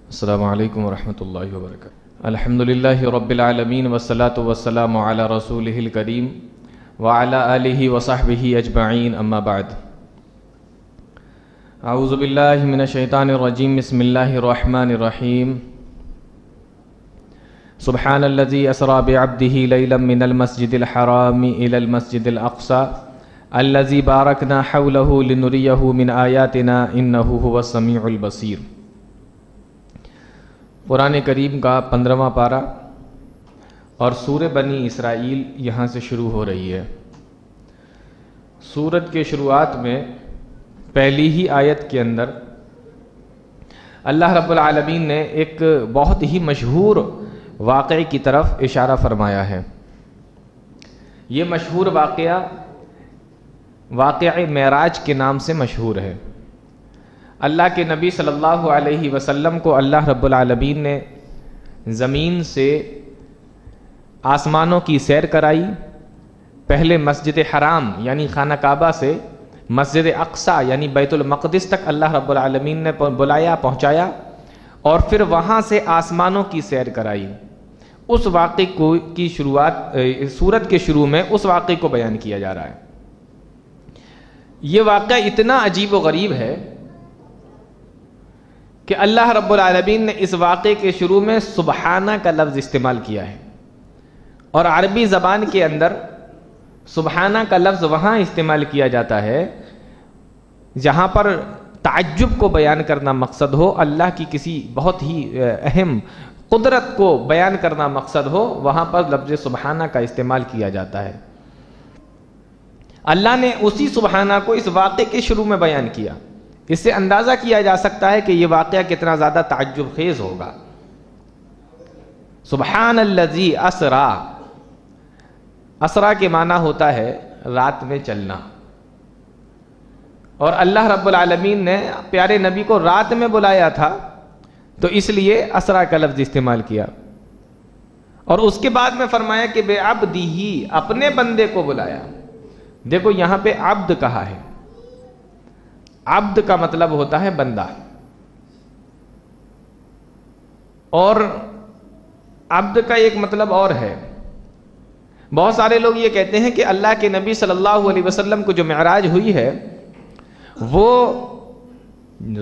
السلام علیکم ورحمۃ اللہ وبرکاتہ۔ الحمدللہ رب العالمین والصلاة والسلام علی رسولہ الکریم وعلی آلہ وصحبہ اجمعین، اما بعد۔ اعوذ باللہ من الشیطان الرجیم، بسم اللہ الرحمن الرحیم۔ سبحان الذی اسری بعبدہ لیلا من المسجد الحرام الی المسجد الاقصی الذی بارکنا حولہ لنریہ من آیاتنا انہ هو السمیع البصیر۔ قرآن کریم کا 15واں پارہ اور سورہ بنی اسرائیل یہاں سے شروع ہو رہی ہے۔ سورت کے شروعات میں پہلی ہی آیت کے اندر اللہ رب العالمین نے ایک بہت ہی مشہور واقعے کی طرف اشارہ فرمایا ہے۔ یہ مشہور واقعہ معراج کے نام سے مشہور ہے۔ اللہ کے نبی صلی اللہ علیہ وسلم کو اللہ رب العالمین نے زمین سے آسمانوں کی سیر کرائی۔ پہلے مسجد حرام یعنی خانہ کعبہ سے مسجد اقصی یعنی بیت المقدس تک اللہ رب العالمین نے بلایا، پہنچایا، اور پھر وہاں سے آسمانوں کی سیر کرائی۔ اس واقعے کی شروعات سورت کے شروع میں اس واقعے کو بیان کیا جا رہا ہے۔ یہ واقعہ اتنا عجیب و غریب ہے کہ اللہ رب العالمین نے اس واقعے کے شروع میں سبحانہ کا لفظ استعمال کیا ہے، اور عربی زبان کے اندر سبحانہ کا لفظ وہاں استعمال کیا جاتا ہے جہاں پر تعجب کو بیان کرنا مقصد ہو، اللہ کی کسی بہت ہی اہم قدرت کو بیان کرنا مقصد ہو، وہاں پر لفظ سبحانہ کا استعمال کیا جاتا ہے۔ اللہ نے اسی سبحانہ کو اس واقعے کے شروع میں بیان کیا۔ اس سے اندازہ کیا جا سکتا ہے کہ یہ واقعہ کتنا زیادہ تعجب خیز ہوگا۔ سبحان الذی اسری، اسری کے معنی ہوتا ہے رات میں چلنا، اور اللہ رب العالمین نے پیارے نبی کو رات میں بلایا تھا تو اس لیے اسری کا لفظ استعمال کیا، اور اس کے بعد میں فرمایا کہ بعبدہ، اپنے بندے کو بلایا۔ دیکھو یہاں پہ عبد کہا ہے، عبد کا مطلب ہوتا ہے بندہ، اور عبد کا ایک مطلب اور ہے۔ بہت سارے لوگ یہ کہتے ہیں کہ اللہ کے نبی صلی اللہ علیہ وسلم کو جو معراج ہوئی ہے وہ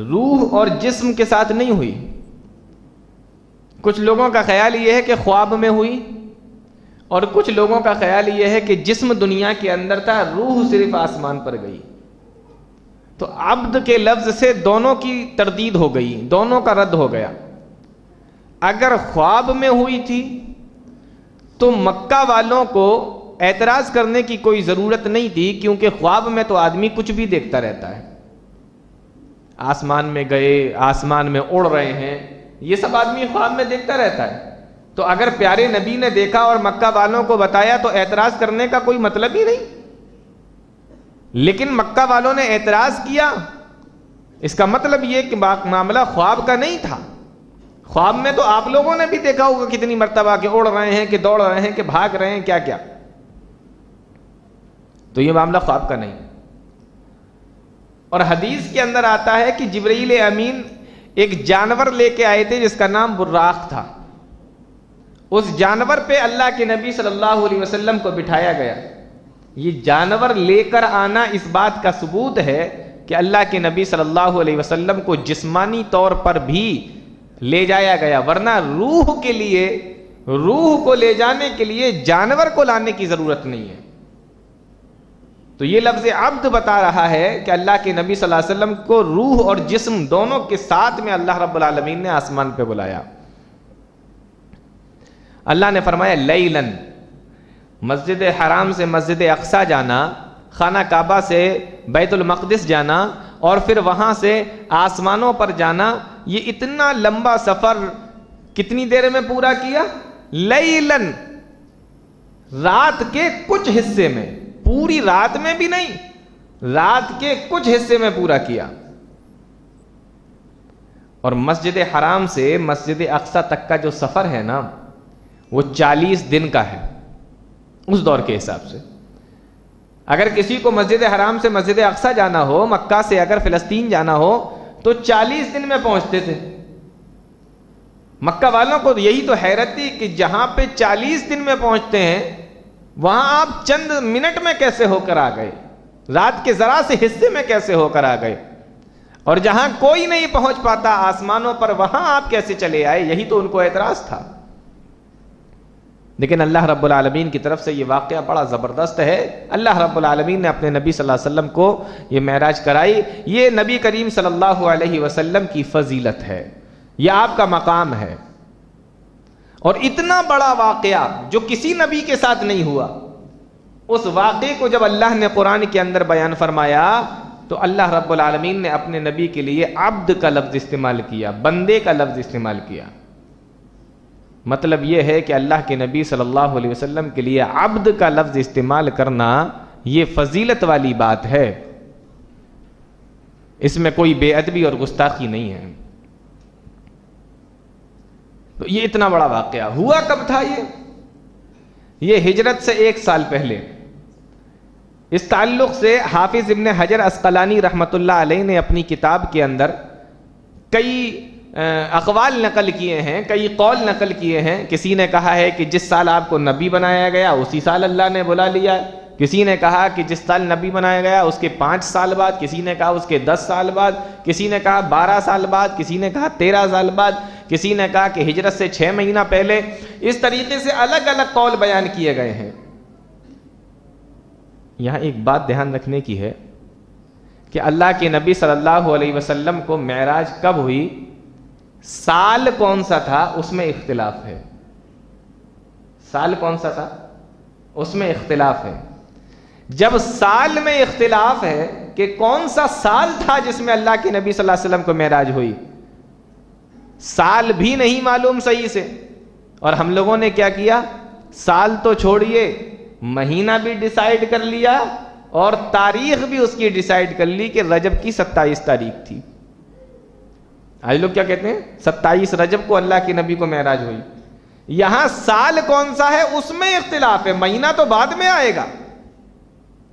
روح اور جسم کے ساتھ نہیں ہوئی۔ کچھ لوگوں کا خیال یہ ہے کہ خواب میں ہوئی، اور کچھ لوگوں کا خیال یہ ہے کہ جسم دنیا کے اندر تھا، روح صرف آسمان پر گئی۔ تو عبد کے لفظ سے دونوں کی تردید ہو گئی، دونوں کا رد ہو گیا۔ اگر خواب میں ہوئی تھی تو مکہ والوں کو اعتراض کرنے کی کوئی ضرورت نہیں تھی، کیونکہ خواب میں تو آدمی کچھ بھی دیکھتا رہتا ہے۔ آسمان میں گئے، آسمان میں اڑ رہے ہیں، یہ سب آدمی خواب میں دیکھتا رہتا ہے۔ تو اگر پیارے نبی نے دیکھا اور مکہ والوں کو بتایا تو اعتراض کرنے کا کوئی مطلب ہی نہیں۔ لیکن مکہ والوں نے اعتراض کیا، اس کا مطلب یہ کہ معاملہ خواب کا نہیں تھا۔ خواب میں تو آپ لوگوں نے بھی دیکھا ہوگا کتنی مرتبہ کہ اڑ رہے ہیں، کہ دوڑ رہے ہیں، کہ بھاگ رہے ہیں، کیا کیا۔ تو یہ معاملہ خواب کا نہیں۔ اور حدیث کے اندر آتا ہے کہ جبرائیل امین ایک جانور لے کے آئے تھے جس کا نام براق تھا۔ اس جانور پہ اللہ کے نبی صلی اللہ علیہ وسلم کو بٹھایا گیا۔ یہ جانور لے کر آنا اس بات کا ثبوت ہے کہ اللہ کے نبی صلی اللہ علیہ وسلم کو جسمانی طور پر بھی لے جایا گیا، ورنہ روح کے لیے، روح کو لے جانے کے لیے جانور کو لانے کی ضرورت نہیں ہے۔ تو یہ لفظ عبد بتا رہا ہے کہ اللہ کے نبی صلی اللہ علیہ وسلم کو روح اور جسم دونوں کے ساتھ میں اللہ رب العالمین نے آسمان پہ بلایا۔ اللہ نے فرمایا لیلاً، مسجد حرام سے مسجد اقصی جانا، خانہ کعبہ سے بیت المقدس جانا، اور پھر وہاں سے آسمانوں پر جانا، یہ اتنا لمبا سفر کتنی دیر میں پورا کیا؟ لیلاً، رات کے کچھ حصے میں، پوری رات میں بھی نہیں، رات کے کچھ حصے میں پورا کیا۔ اور مسجد حرام سے مسجد اقصی تک کا جو سفر ہے نا، وہ 40 دن کا ہے اس دور کے حساب سے۔ اگر کسی کو مسجد حرام سے مسجد اقصی جانا ہو، مکہ سے اگر فلسطین جانا ہو، تو 40 دن میں پہنچتے تھے۔ مکہ والوں کو یہی تو حیرت تھی کہ جہاں پہ 40 دن میں پہنچتے ہیں وہاں آپ چند منٹ میں کیسے ہو کر آ گئے، رات کے ذرا سے حصے میں کیسے ہو کر آ گئے، اور جہاں کوئی نہیں پہنچ پاتا آسمانوں پر وہاں آپ کیسے چلے آئے، یہی تو ان کو اعتراض تھا۔ لیکن اللہ رب العالمین کی طرف سے یہ واقعہ بڑا زبردست ہے۔ اللہ رب العالمین نے اپنے نبی صلی اللہ علیہ وسلم کو یہ معراج کرائی، یہ نبی کریم صلی اللہ علیہ وسلم کی فضیلت ہے، یہ آپ کا مقام ہے۔ اور اتنا بڑا واقعہ جو کسی نبی کے ساتھ نہیں ہوا، اس واقعے کو جب اللہ نے قرآن کے اندر بیان فرمایا تو اللہ رب العالمین نے اپنے نبی کے لیے عبد کا لفظ استعمال کیا، بندے کا لفظ استعمال کیا۔ مطلب یہ ہے کہ اللہ کے نبی صلی اللہ علیہ وسلم کے لیے عبد کا لفظ استعمال کرنا یہ فضیلت والی بات ہے، اس میں کوئی بے ادبی اور گستاخی نہیں ہے۔ تو یہ اتنا بڑا واقعہ ہوا کب تھا؟ یہ ہجرت سے 1 سال پہلے۔ اس تعلق سے حافظ ابن حجر عسقلانی رحمۃ اللہ علیہ نے اپنی کتاب کے اندر کئی اقوال نقل کیے ہیں، کئی قول نقل کیے ہیں۔ کسی نے کہا ہے کہ جس سال آپ کو نبی بنایا گیا اسی سال اللہ نے بلا لیا، کسی نے کہا کہ جس سال نبی بنایا گیا اس کے 5 سال بعد، کسی نے کہا اس کے 10 سال بعد، کسی نے کہا 12 سال بعد، کسی نے کہا 13 سال بعد، کسی نے کہا کہ ہجرت سے 6 مہینہ پہلے۔ اس طریقے سے الگ الگ قول بیان کیے گئے ہیں۔ یہاں ایک بات دھیان رکھنے کی ہے کہ اللہ کے نبی صلی اللہ علیہ وسلم کو معراج کب ہوئی، سال کون سا تھا اس میں اختلاف ہے۔ سال کون سا تھا اس میں اختلاف ہے۔ جب سال میں اختلاف ہے کہ کون سا سال تھا جس میں اللہ کے نبی صلی اللہ علیہ وسلم کو معراج ہوئی، سال بھی نہیں معلوم صحیح سے، اور ہم لوگوں نے کیا کیا، سال تو چھوڑیے مہینہ بھی ڈیسائیڈ کر لیا اور تاریخ بھی اس کی ڈیسائیڈ کر لی کہ رجب کی 27 تاریخ تھی۔ آج لوگ کیا کہتے ہیں 27 رجب کو اللہ کے نبی کو معراج ہوئی۔ یہاں سال کون سا ہے اس میں اختلاف ہے، مہینہ تو بعد میں آئے گا،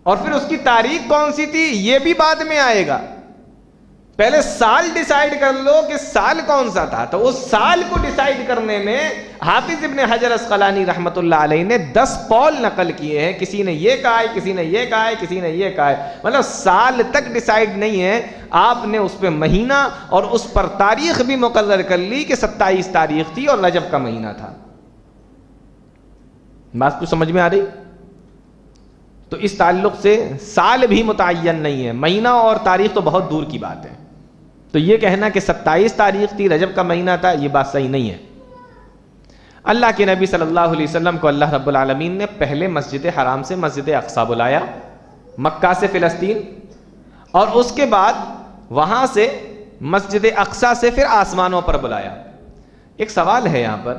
اور پھر اس کی تاریخ کون سی تھی یہ بھی بعد میں آئے گا۔ پہلے سال ڈیسائیڈ کر لو کہ سال کون سا تھا۔ تو اس سال کو ڈیسائیڈ کرنے میں حافظ ابن حجر عسقلانی رحمۃ اللہ علیہ نے 10 قول نقل کیے ہیں۔ کسی نے یہ کہا ہے، کسی نے یہ کہا ہے، کسی نے یہ کہا ہے، مطلب سال تک ڈیسائیڈ نہیں ہے، آپ نے اس پہ مہینہ اور اس پر تاریخ بھی مقرر کر لی کہ 27 تاریخ تھی اور رجب کا مہینہ تھا۔ بات کو سمجھ میں آ رہی؟ تو اس تعلق سے سال بھی متعین نہیں ہے، مہینہ اور تاریخ تو بہت دور کی بات ہے۔ تو یہ کہنا کہ 27 تاریخ تھی رجب کا مہینہ تھا یہ بات صحیح نہیں ہے۔ اللہ کے نبی صلی اللہ علیہ وسلم کو اللہ رب العالمین نے پہلے مسجد حرام سے مسجد اقصی بلایا، مکہ سے فلسطین، اور اس کے بعد وہاں سے مسجد اقصی سے پھر آسمانوں پر بلایا۔ ایک سوال ہے یہاں پر،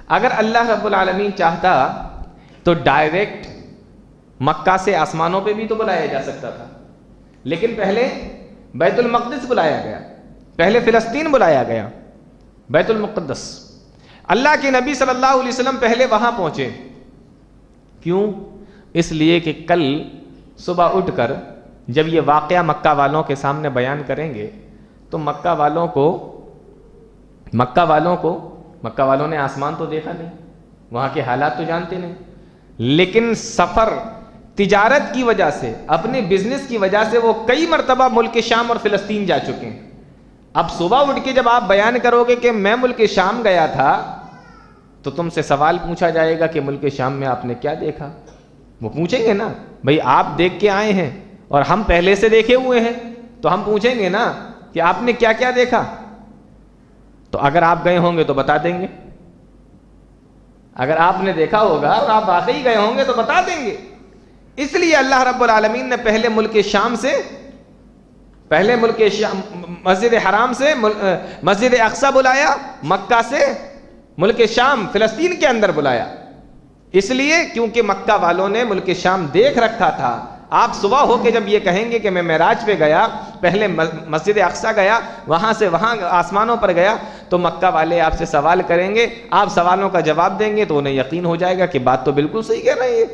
اگر اللہ رب العالمین چاہتا تو ڈائریکٹ مکہ سے آسمانوں پہ بھی تو بلایا جا سکتا تھا، لیکن پہلے بیت المقدس بلایا گیا، پہلے فلسطین بلایا گیا، بیت المقدس۔ اللہ کے نبی صلی اللہ علیہ وسلم پہلے وہاں پہنچے، کیوں؟ اس لیے کہ کل صبح اٹھ کر جب یہ واقعہ مکہ والوں کے سامنے بیان کریں گے تو مکہ والوں نے آسمان تو دیکھا نہیں، وہاں کے حالات تو جانتے نہیں، لیکن سفر تجارت کی وجہ سے، اپنے بزنس کی وجہ سے وہ کئی مرتبہ ملک شام اور فلسطین جا چکے ہیں۔ اب صبح اٹھ کے جب آپ بیان کرو گے کہ میں ملک شام گیا تھا تو تم سے سوال پوچھا جائے گا کہ ملک شام میں آپ نے کیا دیکھا؟ وہ پوچھیں گے نا، بھئی آپ دیکھ کے آئے ہیں اور ہم پہلے سے دیکھے ہوئے ہیں، تو ہم پوچھیں گے نا کہ آپ نے کیا کیا دیکھا؟ تو اگر آپ گئے ہوں گے تو بتا دیں گے، اگر آپ نے دیکھا ہوگا اور آپ واقعی گئے ہوں گے تو بتا دیں گے۔ اس لیے اللہ رب العالمین نے پہلے مسجد حرام سے مسجد اقصی بلایا، مکہ سے ملک شام فلسطین کے اندر بلایا، اس لیے کیونکہ مکہ والوں نے ملک شام دیکھ رکھا تھا۔ آپ صبح ہو کے جب یہ کہیں گے کہ میں معراج پہ گیا، پہلے مسجد اقصی گیا، وہاں سے وہاں آسمانوں پر گیا، تو مکہ والے آپ سے سوال کریں گے، آپ سوالوں کا جواب دیں گے تو انہیں یقین ہو جائے گا کہ بات تو بالکل صحیح کہہ رہے ہیں۔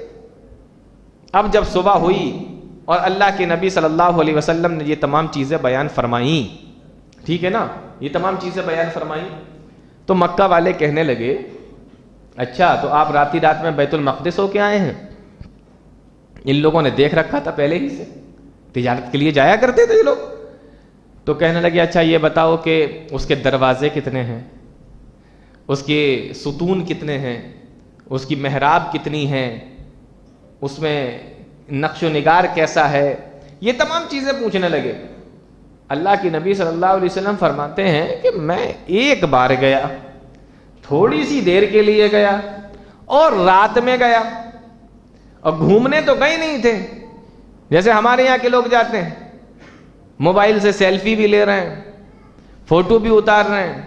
اب جب صبح ہوئی اور اللہ کے نبی صلی اللہ علیہ وسلم نے یہ تمام چیزیں بیان فرمائیں، ٹھیک ہے نا، یہ تمام چیزیں بیان فرمائیں، تو مکہ والے کہنے لگے اچھا تو آپ رات میں بیت المقدس ہو کے آئے ہیں؟ ان لوگوں نے دیکھ رکھا تھا پہلے ہی سے، تجارت کے لیے جایا کرتے تھے یہ لوگ. تو کہنے لگے اچھا یہ بتاؤ کہ اس کے دروازے کتنے ہیں، اس کے ستون کتنے ہیں، اس کی محراب کتنی ہیں، اس میں نقش و نگار کیسا ہے، یہ تمام چیزیں پوچھنے لگے. اللہ کے نبی صلی اللہ علیہ وسلم فرماتے ہیں کہ میں ایک بار گیا، تھوڑی سی دیر کے لیے گیا اور رات میں گیا، اور گھومنے تو گئے نہیں تھے جیسے ہمارے یہاں کے لوگ جاتے ہیں، موبائل سے سیلفی بھی لے رہے ہیں، فوٹو بھی اتار رہے ہیں،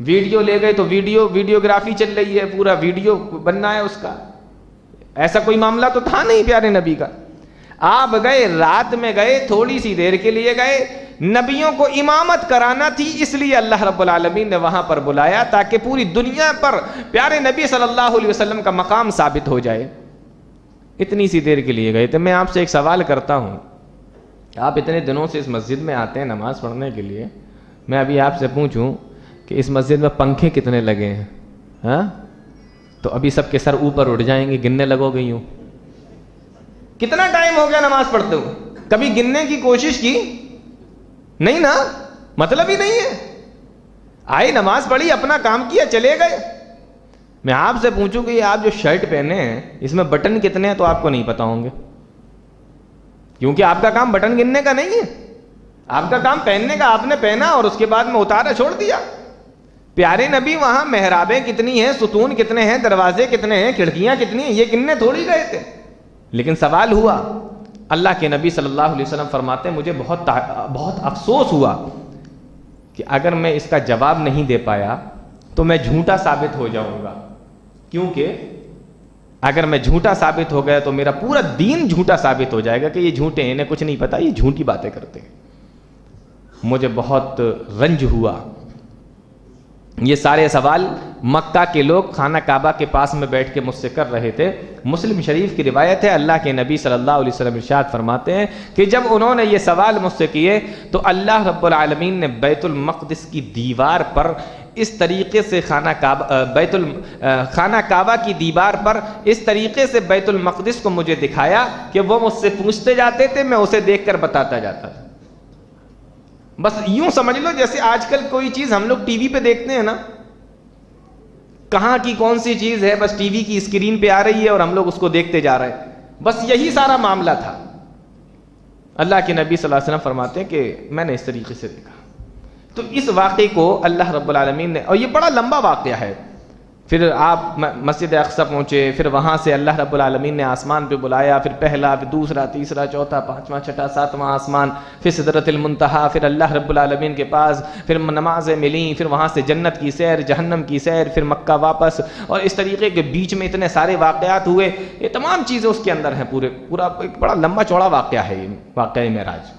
ویڈیو لے گئے تو ویڈیوگرافی چل رہی ہے، پورا ویڈیو بننا ہے اس کا. ایسا کوئی معاملہ تو تھا نہیں پیارے نبی کا. آپ گئے، رات میں گئے، تھوڑی سی دیر کے لیے گئے، نبیوں کو امامت کرانا تھی، اس لیے اللہ رب العالمین نے وہاں پر بلایا تاکہ پوری دنیا پر پیارے نبی صلی اللہ علیہ وسلم کا مقام ثابت ہو جائے. اتنی سی دیر کے لیے گئے تھے. میں آپ سے ایک سوال کرتا ہوں، آپ اتنے دنوں سے اس مسجد میں آتے ہیں نماز پڑھنے کے لیے، میں ابھی آپ سے پوچھوں کہ اس مسجد میں پنکھے کتنے لگے ہیں؟ ہاں تو ابھی سب کے سر اوپر اٹھ جائیں گے، گننے لگو گئی ہوں. کتنا ٹائم ہو گیا نماز پڑھتے ہو؟ کبھی گننے کی کوشش کی نہیں نا، مطلب ہی نہیں ہے. آئے نماز پڑھی، اپنا کام کیا، چلے گئے. میں آپ سے پوچھوں کہ یہ آپ جو شرٹ پہنے ہیں اس میں بٹن کتنے ہیں تو آپ کو نہیں پتا ہوں گے، کیونکہ آپ کا کام بٹن گننے کا نہیں ہے، آپ کا کام پہننے کا. آپ نے پہنا اور اس کے بعد میں اتارا چھوڑ دیا. پیارے نبی وہاں محرابیں کتنی ہیں، ستون کتنے ہیں، دروازے کتنے ہیں، کھڑکیاں کتنی ہیں، یہ گننے تھوڑی گئے تھے. لیکن سوال ہوا، اللہ کے نبی صلی اللہ علیہ وسلم فرماتے ہیں مجھے بہت افسوس ہوا کہ اگر میں اس کا جواب نہیں دے پایا تو میں جھوٹا ثابت ہو جاؤں گا، کیونکہ اگر میں جھوٹا ثابت ہو گیا تو میرا پورا دین جھوٹا ثابت ہو جائے گا کہ یہ جھوٹے ہیں، انہیں کچھ نہیں پتا، یہ جھوٹی باتیں کرتے ہیں. مجھے بہت رنج ہوا. یہ سارے سوال مکہ کے لوگ خانہ کعبہ کے پاس میں بیٹھ کے مجھ سے کر رہے تھے. مسلم شریف کی روایت ہے، اللہ کے نبی صلی اللہ علیہ وسلم ارشاد فرماتے ہیں کہ جب انہوں نے یہ سوال مجھ سے کیے تو اللہ رب العالمین نے بیت المقدس کی دیوار پر اس طریقے سے خانہ کعبہ کی دیوار پر اس طریقے سے بیت المقدس کو مجھے دکھایا کہ وہ مجھ سے پوچھتے جاتے تھے، میں اسے دیکھ کر بتاتا جاتا تھا. بس یوں سمجھ لو جیسے آج کل کوئی چیز ہم لوگ ٹی وی پہ دیکھتے ہیں نا، کہاں کی کون سی چیز ہے، بس ٹی وی کی اسکرین پہ آ رہی ہے اور ہم لوگ اس کو دیکھتے جا رہے ہیں. بس یہی سارا معاملہ تھا. اللہ کے نبی صلی اللہ علیہ وسلم فرماتے ہیں کہ میں نے اس طریقے سے دیکھا. تو اس واقعے کو اللہ رب العالمین نے، اور یہ بڑا لمبا واقعہ ہے، پھر آپ مسجد اقصی پہنچے، پھر وہاں سے اللہ رب العالمین نے آسمان پہ بلایا، پھر پہلا، پھر دوسرا، تیسرا، چوتھا، پانچواں، چھٹا، ساتواں آسمان، پھر سدرۃ المنتہا، پھر اللہ رب العالمین کے پاس، پھر نمازیں ملیں، پھر وہاں سے جنت کی سیر، جہنم کی سیر، پھر مکہ واپس، اور اس طریقے کے بیچ میں اتنے سارے واقعات ہوئے. یہ تمام چیزیں اس کے اندر ہیں. پورا ایک بڑا لمبا چوڑا واقعہ ہے یہ واقعہ معراج.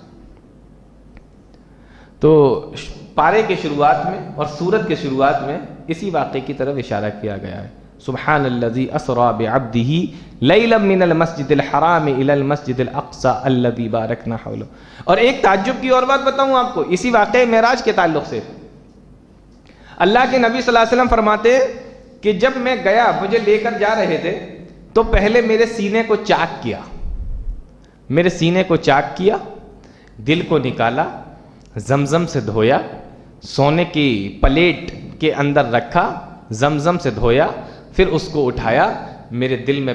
تو پارے کے شروعات میں اور سورت کے شروعات میں اسی واقعے کی طرف اشارہ کیا گیا ہے. سبحان الذی اسری بعبدہ لیلا من المسجد الحرام الی المسجد الاقصی الذی بارکنا حولہ. اور ایک تعجب کی اور بات بتاؤں آپ کو اسی واقعے معراج کے تعلق سے. اللہ کے نبی صلی اللہ علیہ وسلم فرماتے کہ جب میں گیا، مجھے لے کر جا رہے تھے تو پہلے میرے سینے کو چاک کیا، میرے سینے کو چاک کیا، دل کو نکالا، زمزم سے دھویا، سونے کی پلیٹ کے اندر رکھا، زمزم سے دھویا، پھر اس کو اٹھایا، میرے دل میں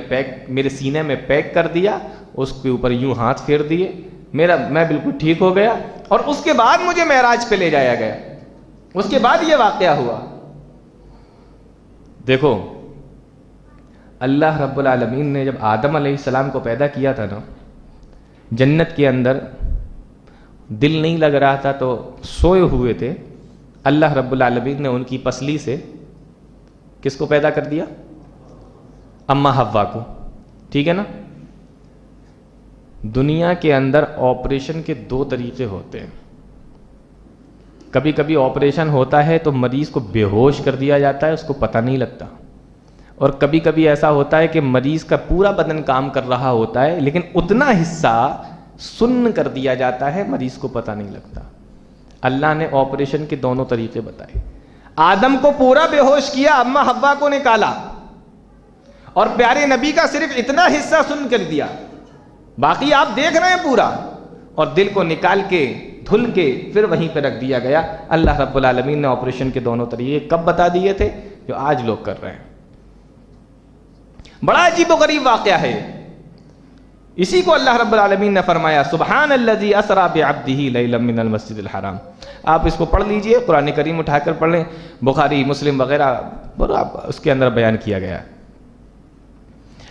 میرے سینے میں پیک کر دیا، اس کے اوپر یوں ہاتھ پھیر دیے، میں بالکل ٹھیک ہو گیا. اور اس کے بعد مجھے معراج پہ لے جایا گیا. اس کے بعد یہ واقعہ ہوا. دیکھو اللہ رب العالمین نے جب آدم علیہ السلام کو پیدا کیا تھا نا، جنت کے اندر دل نہیں لگ رہا تھا تو سوئے ہوئے تھے. اللہ رب العالمین نے ان کی پسلی سے کس کو پیدا کر دیا؟ اماں حوا کو. ٹھیک ہے نا. دنیا کے اندر آپریشن کے دو طریقے ہوتے ہیں. کبھی کبھی آپریشن ہوتا ہے تو مریض کو بے ہوش کر دیا جاتا ہے، اس کو پتہ نہیں لگتا. اور کبھی کبھی ایسا ہوتا ہے کہ مریض کا پورا بدن کام کر رہا ہوتا ہے لیکن اتنا حصہ سن کر دیا جاتا ہے، مریض کو پتہ نہیں لگتا. اللہ نے آپریشن کے دونوں طریقے بتائے. آدم کو پورا بے ہوش کیا، اما حوا کو نکالا، اور پیارے نبی کا صرف اتنا حصہ سن کر دیا، باقی آپ دیکھ رہے ہیں پورا، اور دل کو نکال کے دھل کے پھر وہیں پہ رکھ دیا گیا۔ اللہ رب العالمین نے آپریشن کے دونوں طریقے کب بتا دیے تھے؟ جو آج لوگ کر رہے ہیں۔ بڑا عجیب و غریب واقعہ ہے، اسی کو اللہ رب العالمین نے فرمایا سبحان الذی اسری بعبدہ لیلا من المسجد الحرام۔ آپ اس کو پڑھ لیجئے، قرآن کریم اٹھا کر پڑھ لیں، بخاری مسلم وغیرہ اس کے اندر بیان کیا گیا۔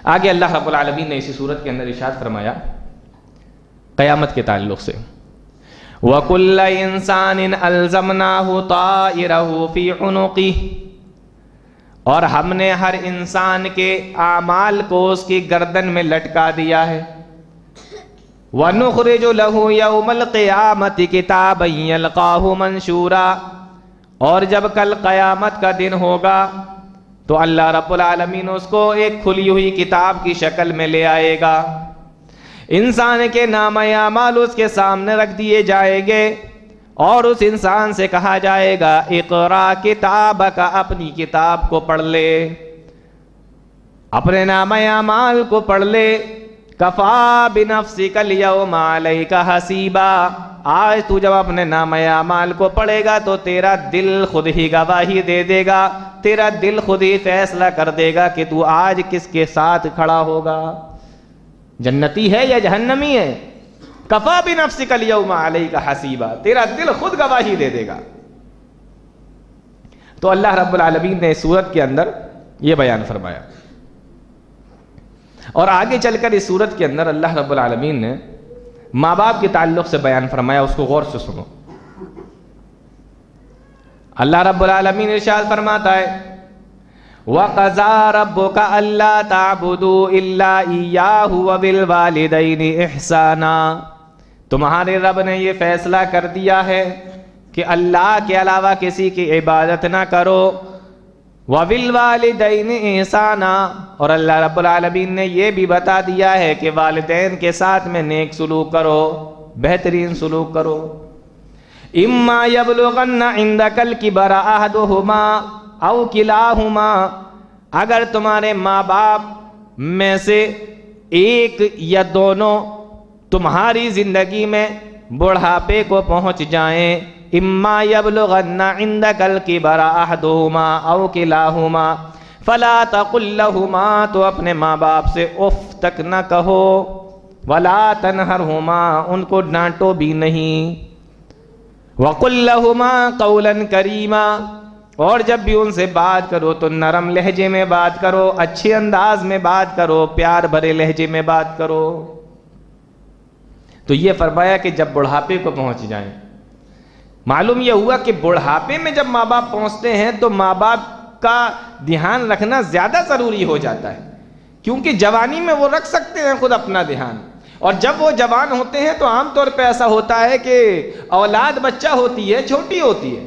آگے اللہ رب العالمین نے اسی صورت کے اندر ارشاد فرمایا قیامت کے تعلق سے، وَكُلَّ إِنسَانٍ أَلْزَمْنَاهُ طَائِرَهُ فِي عُنُقِهِ، اور ہم نے ہر انسان کے اعمال کو اس کی گردن میں لٹکا دیا ہے۔ وَنُخْرِجُ لَهُ يَوْمَ الْقِيَامَةِ كِتَابًا يَلْقَاهُ مَنْشُورًا، اور جب کل قیامت کا دن ہوگا تو اللہ رب العالمین اس کو ایک کھلی ہوئی کتاب کی شکل میں لے آئے گا، انسان کے نامہ اعمال اس کے سامنے رکھ دیے جائیں گے، اور اس انسان سے کہا جائے گا اقرا کتابک، اپنی کتاب کو پڑھ لے، اپنے نامہ اعمال کو پڑھ لے، کفا بنفسک الیوم علیک حسیبا، آج تو جب اپنے نامہ اعمال کو پڑھے گا تو تیرا دل خود ہی گواہی دے دے گا، تیرا دل خود ہی فیصلہ کر دے گا کہ تو آج کس کے ساتھ کھڑا ہوگا، جنتی ہے یا جہنمی ہے۔ کفا بنفسک الیوم علیک حسیبا، تیرا دل خود گواہی دے دے گا۔ تو اللہ رب العالمین نے اس سورت کے اندر یہ بیان فرمایا، اور آگے چل کر اس سورت کے اندر اللہ رب العالمین نے ماں باپ کے تعلق سے بیان فرمایا، اس کو غور سے سنو۔ اللہ رب العالمین ارشاد فرماتا ہے وَقَضَىٰ رَبُّكَ أَلَّا تَعْبُدُوا إِلَّا إِيَّاهُ وَبِالْوَالِدَيْنِ إِحْسَانًا، تمہارے رب نے یہ فیصلہ کر دیا ہے کہ اللہ کے علاوہ کسی کی عبادت نہ کرو، وَبِالْوَالِدَيْنِ إِحْسَانًا، اور اللہ رب العالمین نے یہ بھی بتا دیا ہے کہ والدین کے ساتھ میں نیک سلوک کرو، بہترین سلوک کرو۔ إِمَّا يَبْلُغَنَّ عِندَكَ الْكِبَرَ أَحَدُهُمَا او کلاہما، اگر تمہارے ماں باپ میں سے ایک یا دونوں تمہاری زندگی میں بڑھاپے کو پہنچ جائیں، اما یبلغن عندک الکبر احدہما او کلاہما فلا تقل لہما، تو اپنے ماں باپ سے اف تک نہ کہو، ولا تنہرہما، ان کو ڈانٹو بھی نہیں، وقل لہما قولا کریما، اور جب بھی ان سے بات کرو تو نرم لہجے میں بات کرو، اچھے انداز میں بات کرو، پیار بھرے لہجے میں بات کرو۔ تو یہ فرمایا کہ جب بڑھاپے کو پہنچ جائیں، معلوم یہ ہوا کہ بڑھاپے میں جب ماں باپ پہنچتے ہیں تو ماں باپ کا دھیان رکھنا زیادہ ضروری ہو جاتا ہے، کیونکہ جوانی میں وہ رکھ سکتے ہیں خود اپنا دھیان، اور جب وہ جوان ہوتے ہیں تو عام طور پہ ایسا ہوتا ہے کہ اولاد بچہ ہوتی ہے، چھوٹی ہوتی ہے،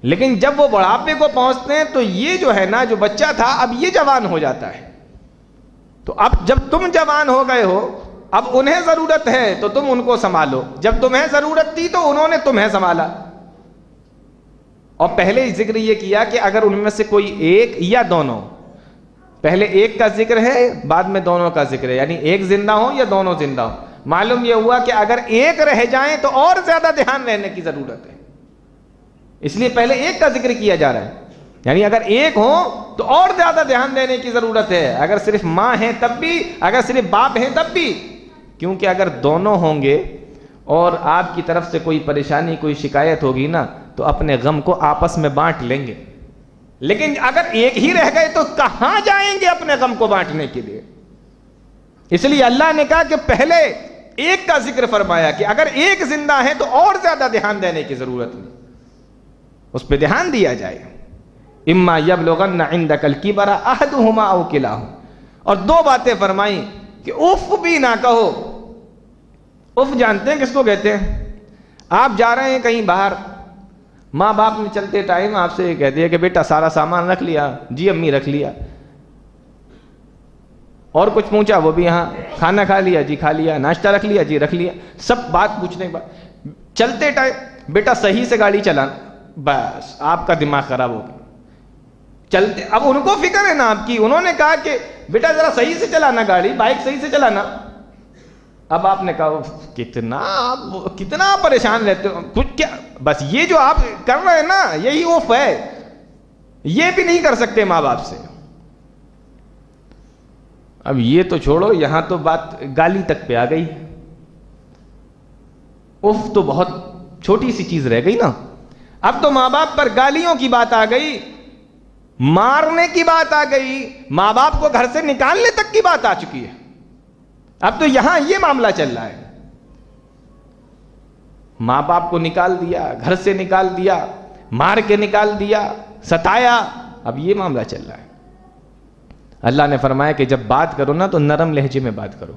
لیکن جب وہ بڑھاپے کو پہنچتے ہیں تو یہ جو ہے نا، جو بچہ تھا اب یہ جوان ہو جاتا ہے۔ تو اب جب تم جوان ہو گئے ہو، اب انہیں ضرورت ہے تو تم ان کو سنبھالو، جب تمہیں ضرورت تھی تو انہوں نے تمہیں سنبھالا۔ اور پہلے ذکر یہ کیا کہ اگر ان میں سے کوئی ایک یا دونوں، پہلے ایک کا ذکر ہے بعد میں دونوں کا ذکر ہے، یعنی ایک زندہ ہو یا دونوں زندہ ہو، معلوم یہ ہوا کہ اگر ایک رہ جائیں تو اور زیادہ دھیان رہنے کی ضرورت ہے، اس لیے پہلے ایک کا ذکر کیا جا رہا ہے، یعنی اگر ایک ہو تو اور زیادہ دھیان دینے کی ضرورت ہے، اگر صرف ماں ہیں تب بھی، اگر صرف باپ ہیں تب بھی، کیونکہ اگر دونوں ہوں گے اور آپ کی طرف سے کوئی پریشانی کوئی شکایت ہوگی نا تو اپنے غم کو آپس میں بانٹ لیں گے، لیکن اگر ایک ہی رہ گئے تو کہاں جائیں گے اپنے غم کو بانٹنے کے لیے؟ اس لیے اللہ نے کہا کہ پہلے ایک کا ذکر فرمایا کہ اگر ایک زندہ ہے تو اور زیادہ دھیان دینے کی ضرورت ہے، اس پہ دھیان دیا جائے۔ اما یبلغن عندک الکبر احدہما او کلاہما، اور دو باتیں فرمائیں کہ اف بھی نہ کہو۔ اف جانتے ہیں کس کو کہتے ہیں؟ آپ جا رہے ہیں کہیں باہر، ماں باپ نے چلتے ٹائم آپ سے یہ کہہ دیا کہ بیٹا سارا سامان رکھ لیا؟ جی امی رکھ لیا۔ اور کچھ پوچھا؟ وہ بھی ہاں۔ کھانا کھا لیا؟ جی کھا لیا۔ ناشتہ رکھ لیا؟ جی رکھ لیا۔ سب بات پوچھنے کے بعد چلتے ٹائم بیٹا صحیح سے گاڑی چلانا، بس آپ کا دماغ خراب ہو گیا. چلتے اب ان کو فکر ہے نا آپ کی, انہوں نے کہا کہ بیٹا ذرا صحیح سے چلانا گاڑی, بائک صحیح سے چلانا. اب آپ نے کہا کتنا پریشان رہتے ہو, کچھ کیا, بس یہ جو آپ کر رہے ہیں نا یہی اوف ہے, یہ بھی نہیں کر سکتے ماں باپ سے. اب یہ تو چھوڑو, یہاں تو بات گالی تک پہ آ گئی. اف تو بہت چھوٹی سی چیز رہ گئی نا, اب تو ماں باپ پر گالیوں کی بات آ گئی, مارنے کی بات آ گئی, ماں باپ کو گھر سے نکالنے تک کی بات آ چکی ہے. اب تو یہاں یہ معاملہ چل رہا ہے, ماں باپ کو نکال دیا, گھر سے نکال دیا, مار کے نکال دیا, ستایا, اب یہ معاملہ چل رہا ہے. اللہ نے فرمایا کہ جب بات کرو نا تو نرم لہجے میں بات کرو.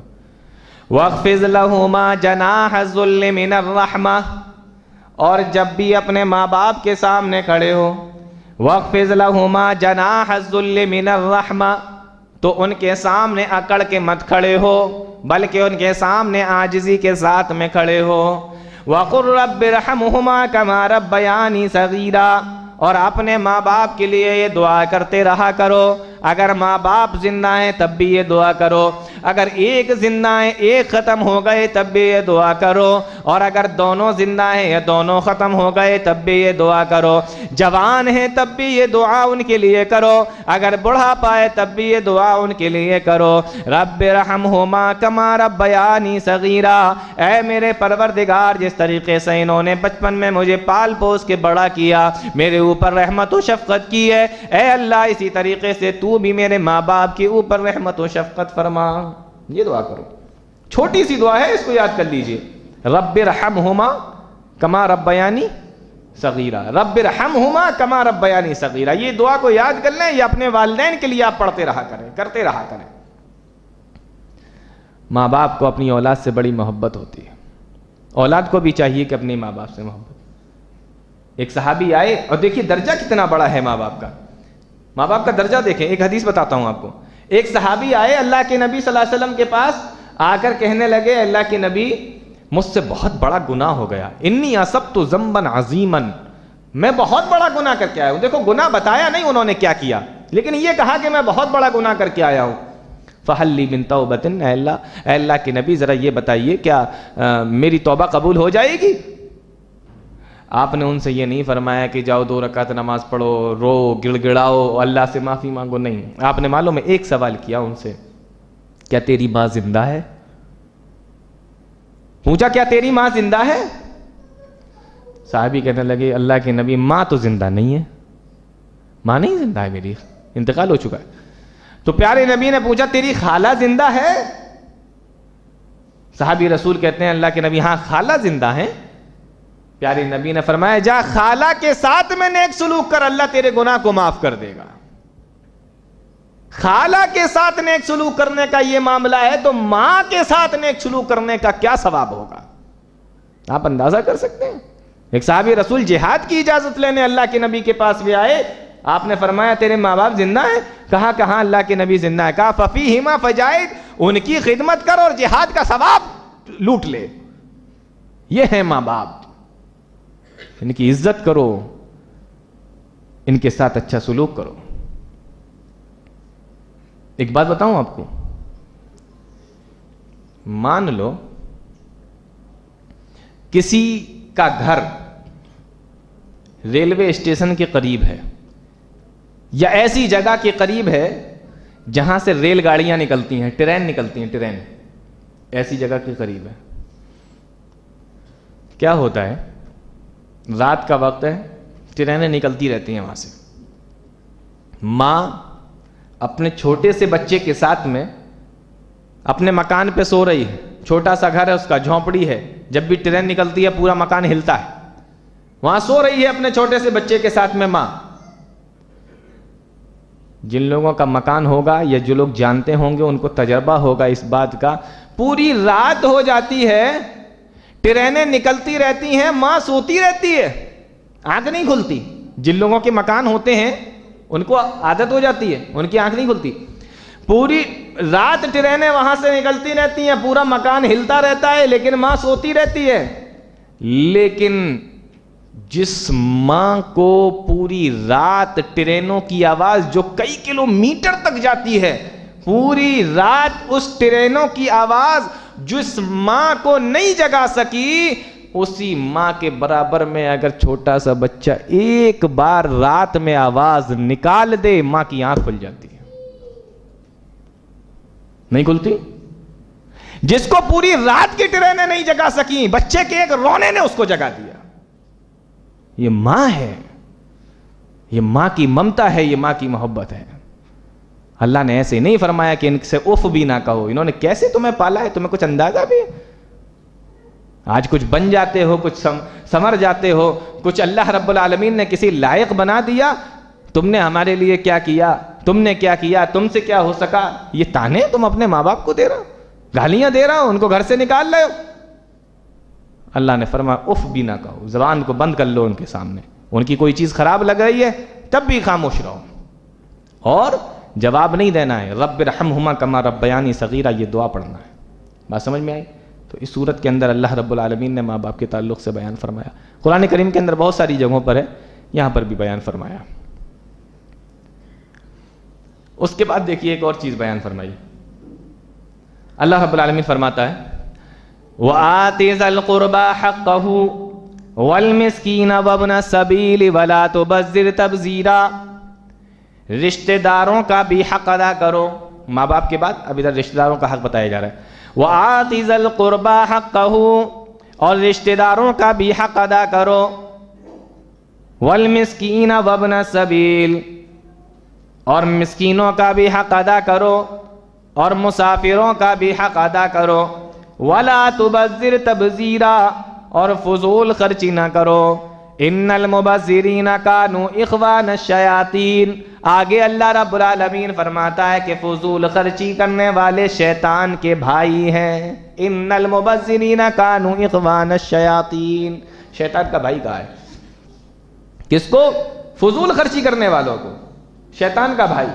وَاخْفِضْ لَهُمَا جَنَاحَ الذُّلِّ مِنَ الرَّحْمَةِ, اور جب بھی اپنے ماں باپ کے سامنے کھڑے ہو, وَاخْفِضْ لَهُمَا جَنَاحَ الذُّلِّ مِنَ الرَّحْمَةِ, تو ان کے سامنے اکڑ کے مت کھڑے ہو, بلکہ ان کے سامنے عاجزی کے ساتھ میں کھڑے ہو. وَقُلْ رَبِّ ارْحَمْهُمَا كَمَا رَبَّيَانِي صَغِيرًا, اور اپنے ماں باپ کے لیے یہ دعا کرتے رہا کرو. اگر ماں باپ زندہ ہیں تب بھی یہ دعا کرو, اگر ایک زندہ ہیں ایک ختم ہو گئے تب بھی یہ دعا کرو, اور اگر دونوں زندہ ہیں یا دونوں ختم ہو گئے تب بھی یہ دعا کرو. جوان ہیں تب بھی یہ دعا ان کے لیے کرو, اگر بڑھا پائے تب بھی یہ دعا ان کے لیے کرو. رب ارحمہما کما ربیانی صغیرا, اے میرے پروردگار جس طریقے سے انہوں نے بچپن میں مجھے پال پوس کے بڑا کیا, میرے اوپر رحمت و شفقت کی ہے, اے اللہ اسی طریقے سے تو بھی میرے ماں باپ کے اوپر رحمت و شفقت فرما. یہ دعا کرو, چھوٹی سی دعا ہے, اس کو یاد کر لیجئے. رب ارحمہما کما ربیانی صغیرہ, رب ارحمہما کما ربیانی صغیرہ, یہ دعا کو یاد کر لیں, یہ اپنے والدین کے لیے آپ پڑھتے رہا کریں, کرتے رہا کریں. ماں باپ کو اپنی اولاد سے بڑی محبت ہوتی ہے, اولاد کو بھی چاہیے کہ اپنے ماں باپ سے محبت. ایک صحابی آئے, اور دیکھیے درجہ کتنا بڑا ہے ماں باپ کا, ماں باپ کا درجہ دیکھیں. ایک حدیث بتاتا ہوں آپ کو. ایک صحابی آئے اللہ کے نبی صلی اللہ علیہ وسلم کے پاس, آ کر کہنے لگے اللہ کے نبی مجھ سے بہت بڑا گناہ ہو گیا, انی اصبت ذنبا عظیما, میں بہت بڑا گناہ کر کے آیا ہوں. دیکھو گناہ بتایا نہیں انہوں نے کیا کیا, لیکن یہ کہا کہ میں بہت بڑا گناہ کر کے آیا ہوں. فہل لی من توبۃ, اے اللہ کے نبی ذرا یہ بتائیے کیا میری توبہ قبول ہو جائے گی؟ آپ نے ان سے یہ نہیں فرمایا کہ جاؤ 2 رکعت نماز پڑھو, رو گڑ گڑاؤ, اللہ سے معافی مانگو, نہیں. آپ نے معلوم ہے ایک سوال کیا ان سے, کیا تیری ماں زندہ ہے؟ پوچھا کیا تیری ماں زندہ ہے؟ صحابی کہنے لگے اللہ کے نبی ماں تو زندہ نہیں ہے, ماں نہیں زندہ ہے میری, انتقال ہو چکا ہے. تو پیارے نبی نے پوچھا تیری خالہ زندہ ہے؟ صحابی رسول کہتے ہیں اللہ کے نبی ہاں خالہ زندہ ہیں. پیارے نبی نے فرمایا جا خالہ کے ساتھ میں نیک سلوک کر, اللہ تیرے گناہ کو معاف کر دے گا. خالہ کے ساتھ نیک سلوک کرنے کا یہ معاملہ ہے تو ماں کے ساتھ نیک سلوک کرنے کا کیا ثواب ہوگا, آپ اندازہ کر سکتے ہیں. ایک صحابی رسول جہاد کی اجازت لینے اللہ کے نبی کے پاس بھی آئے, آپ نے فرمایا تیرے ماں باپ زندہ ہیں؟ کہا کہاں اللہ کے نبی زندہ ہے. کہا ففیہما فجاہد, ان کی خدمت کر اور جہاد کا ثواب لوٹ لے. یہ ہے ماں باپ, ان کی عزت کرو, ان کے ساتھ اچھا سلوک کرو. ایک بات بتاؤں آپ کو, مان لو کسی کا گھر ریلوے اسٹیشن کے قریب ہے, یا ایسی جگہ کے قریب ہے جہاں سے ریل گاڑیاں نکلتی ہیں, ٹرین نکلتی ہیں, ٹرین ایسی جگہ کے قریب ہے. کیا ہوتا ہے, رات کا وقت ہے, ٹرینیں نکلتی رہتی ہیں وہاں سے. ماں اپنے چھوٹے سے بچے کے ساتھ میں اپنے مکان پہ سو رہی ہے, چھوٹا سا گھر ہے اس کا, جھونپڑی ہے, جب بھی ٹرین نکلتی ہے پورا مکان ہلتا ہے, وہاں سو رہی ہے اپنے چھوٹے سے بچے کے ساتھ میں ماں. جن لوگوں کا مکان ہوگا یا جو لوگ جانتے ہوں گے ان کو تجربہ ہوگا اس بات کا, پوری رات ہو جاتی ہے, ٹرینیں نکلتی رہتی ہیں, ماں سوتی رہتی ہے, آنکھ نہیں کھلتی. جن لوگوں کے مکان ہوتے ہیں ان کو عادت ہو جاتی ہے, ان کی آنکھ نہیں کھلتی. پوری رات ٹرینیں وہاں سے نکلتی رہتی ہیں, پورا مکان ہلتا رہتا ہے, لیکن ماں سوتی رہتی ہے. لیکن جس ماں کو پوری رات ٹرینوں کی آواز جو کئی کلومیٹر تک جاتی ہے، پوری رات اس ٹرینوں کی آواز جس ماں کو نہیں جگا سکی، اسی ماں کے برابر میں اگر چھوٹا سا بچہ ایک بار رات میں آواز نکال دے، ماں کی آنکھ کھل جاتی ہے، نہیں کھلتی؟ جس کو پوری رات کی ٹرینیں نہیں جگا سکی، بچے کے ایک رونے نے اس کو جگا دیا۔ یہ ماں ہے، یہ ماں کی ممتا ہے، یہ ماں کی محبت ہے۔ اللہ نے ایسے نہیں فرمایا کہ ان سے اف بھی نہ کہو، انہوں نے کیسے تمہیں پالا ہے، تمہیں کچھ اندازہ بھی؟ آج کچھ بن جاتے ہو، کچھ سمر جاتے ہو، کچھ اللہ رب العالمین نے کسی لائق بنا دیا، تم نے ہمارے لیے کیا کیا، تم نے کیا کیا، تم سے کیا ہو سکا، یہ تانے تم اپنے ماں باپ کو دے رہا ہو، گالیاں دے رہا ہو، ان کو گھر سے نکال رہے ہو۔ اللہ نے فرمایا اف بھی نہ کہو، زبان کو بند کر لو ان کے سامنے، ان کی کوئی چیز خراب لگ رہی ہے تب بھی خاموش رہو، اور جواب نہیں دینا ہے، رب ارحمہما کما ربیانی صغیرہ، یہ دعا پڑھنا ہے۔ بات سمجھ میں آئی؟ تو اس صورت کے اندر اللہ رب العالمین نے ماں باپ کے تعلق سے بیان فرمایا، قرآن کریم کے اندر بہت ساری جگہوں پر ہے، یہاں پر بھی بیان فرمایا۔ اس کے بعد دیکھیے ایک اور چیز بیان فرمائی، اللہ رب العالمین فرماتا ہے وَآتِ ذَا الْقُرْبَى حَقَّهُ وَالْمِسْكِينَ وَابْنَ السَّبِيلِ وَلَا تُبَذِّرْ تَبْذِيرًا، رشتہ داروں کا بھی حق ادا کرو۔ ماں باپ کے بعد اب ادھر رشتہ داروں کا حق بتایا جا رہا ہے، وَآتِ ذَا الْقُرْبَى حَقَّهُ، اور رشتہ داروں کا بھی حق ادا کرو، وَالْمِسْكِينَ وَابْنَ السَّبِيلِ، اور مسکینوں کا بھی حق ادا کرو، اور مسافروں کا بھی حق ادا کرو، وَلَا تُبَذِّرْ تَبْذِيرًا، اور فضول خرچی نہ کرو، ان المبذرین کانوا اخوان الشیاطین۔ آگے اللہ رب العالمین فرماتا ہے کہ فضول خرچی کرنے والے شیطان کے بھائی ہیں، ان المبذرین کانوا اخوان الشیاطین، شیطان کا بھائی کہا ہے کس کو؟ فضول خرچی کرنے والوں کو، شیطان کا بھائی۔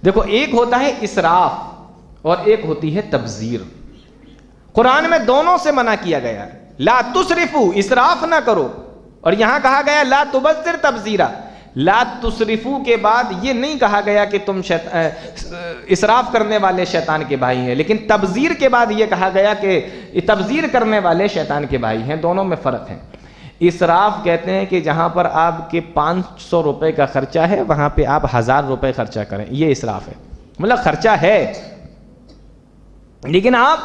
دیکھو ایک ہوتا ہے اسراف اور ایک ہوتی ہے تبذیر، قرآن میں دونوں سے منع کیا گیا ہے، لا تسرفو، اسراف نہ کرو، اور یہاں کہا گیا لا تبذر تبذیرا۔ لا تسرفو کے بعد یہ نہیں کہا گیا کہ تم اسراف کرنے والے شیطان کے بھائی ہیں، لیکن تبذیر کے بعد یہ کہا گیا کہ تبذیر کرنے والے شیطان کے بھائی ہیں، دونوں میں فرق ہے۔ اسراف کہتے ہیں کہ جہاں پر آپ کے 500 روپے کا خرچہ ہے وہاں پہ آپ 1000 روپے خرچہ کریں، یہ اسراف ہے، مطلب خرچہ ہے لیکن آپ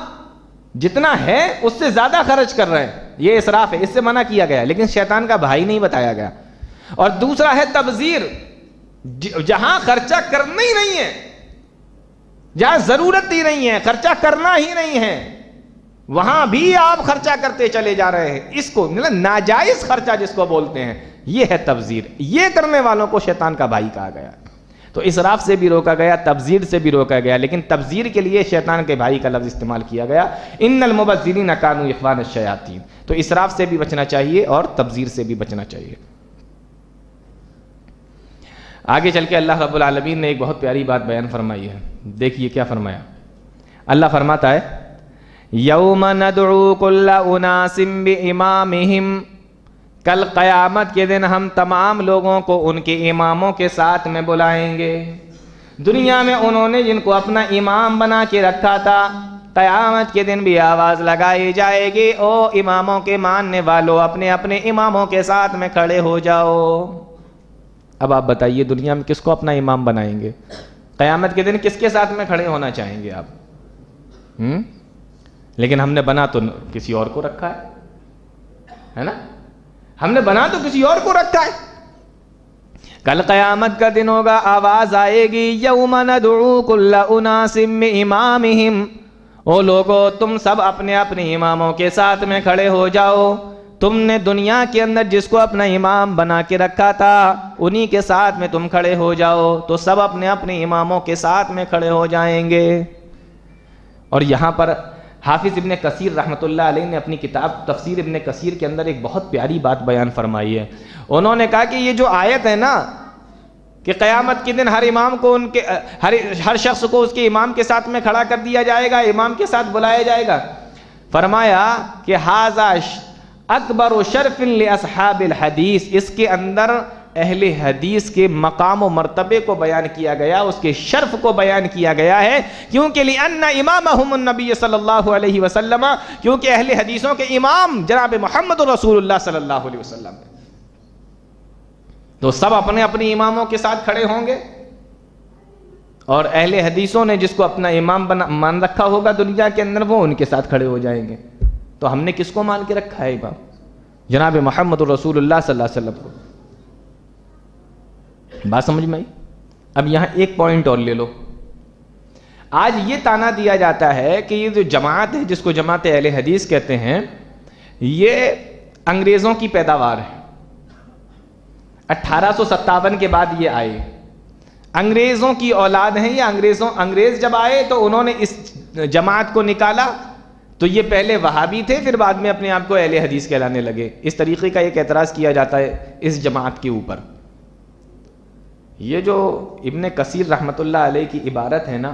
جتنا ہے اس سے زیادہ خرچ کر رہے ہیں، یہ اسراف ہے، اس سے منع کیا گیا، لیکن شیطان کا بھائی نہیں بتایا گیا۔ اور دوسرا ہے تبذیر، جہاں خرچہ کرنا ہی نہیں ہے، جہاں ضرورت ہی نہیں ہے، خرچہ کرنا ہی نہیں ہے، وہاں بھی آپ خرچہ کرتے چلے جا رہے ہیں، اس کو مطلب ناجائز خرچہ جس کو بولتے ہیں، یہ ہے تبذیر، یہ کرنے والوں کو شیطان کا بھائی کہا گیا۔ تو اسراف سے بھی روکا گیا، تبذیر سے بھی روکا گیا، لیکن تبذیر کے لیے شیطان کے بھائی کا لفظ استعمال کیا گیا، ان المبذرین کانوا اخوان الشیاطین۔ تو اسراف سے بھی بچنا چاہیے اور تبذیر سے بھی بچنا چاہیے۔ آگے چل کے اللہ رب العالمین نے ایک بہت پیاری بات بیان فرمائی ہے، دیکھیے کیا فرمایا۔ اللہ فرماتا ہے یوم ندعو کل اناس بامامہم، کل قیامت کے دن ہم تمام لوگوں کو ان کے اماموں کے ساتھ میں بلائیں گے۔ دنیا میں انہوں نے جن کو اپنا امام بنا کے رکھا تھا، قیامت کے دن بھی آواز لگائی جائے گی، او اماموں کے ماننے والوں اپنے اپنے اماموں کے ساتھ میں کھڑے ہو جاؤ۔ اب آپ بتائیے دنیا میں کس کو اپنا امام بنائیں گے؟ قیامت کے دن کس کے ساتھ میں کھڑے ہونا چاہیں گے آپ؟ لیکن ہم نے بنا تو کسی اور کو رکھا ہے نا، ہم نے بنا تو کسی اور کو رکھا ہے۔ کل قیامت کا دن ہوگا، آواز آئے گی یوم ندعو کل اناس بامامہم، او لوگو تم سب اپنے اپنے اماموں کے ساتھ میں کھڑے ہو جاؤ۔ تم نے دنیا کے اندر جس کو اپنا امام بنا کے رکھا تھا انہی کے ساتھ میں تم کھڑے ہو جاؤ، تو سب اپنے اپنے اماموں کے ساتھ میں کھڑے ہو جائیں گے۔ اور یہاں پر حافظ ابن کثیر رحمۃ اللہ علیہ نے اپنی کتاب تفسیر ابن کثیر کے اندر ایک بہت پیاری بات بیان فرمائی ہے۔ انہوں نے کہا کہ یہ جو آیت ہے نا کہ قیامت کے دن ہر امام کو ان کے ہر شخص کو اس کے امام کے ساتھ میں کھڑا کر دیا جائے گا، امام کے ساتھ بلایا جائے گا، فرمایا کہ ھذا اکبر شرف لاصحاب الحدیث، اس کے اندر اہل حدیث کے مقام و مرتبے کو بیان کیا گیا، اس کے شرف کو بیان کیا گیا ہے، کیونکہ لأن امامہم النبی صلی اللہ علیہ وسلم، کیونکہ اہل حدیثوں کے امام جناب محمد رسول اللہ صلی اللہ علیہ وسلم، تو سب اپنے اپنے اماموں کے ساتھ کھڑے ہوں گے، اور اہل حدیثوں نے جس کو اپنا امام مان رکھا ہوگا دنیا کے اندر، وہ ان کے ساتھ کھڑے ہو جائیں گے۔ تو ہم نے کس کو مان کے رکھا ہے امام؟ جناب محمد رسول اللہ صلی اللہ علیہ وسلم کو۔ بات سمجھ میں آئی؟ اب یہاں ایک پوائنٹ اور لے لو۔ آج یہ تانا دیا جاتا ہے کہ یہ جو جماعت ہے، جس کو جماعت اہل حدیث کہتے ہیں، یہ انگریزوں کی پیداوار ہے۔ 1857 کے بعد یہ آئے، انگریزوں کی اولاد ہیں یہ۔ انگریز جب آئے تو انہوں نے اس جماعت کو نکالا، تو یہ پہلے وہابی تھے، پھر بعد میں اپنے آپ کو اہل حدیث کہلانے لگے۔ اس طریقے کا ایک اعتراض کیا جاتا ہے اس جماعت کے اوپر۔ یہ جو ابن کثیر رحمۃ اللہ علیہ کی عبارت ہے نا،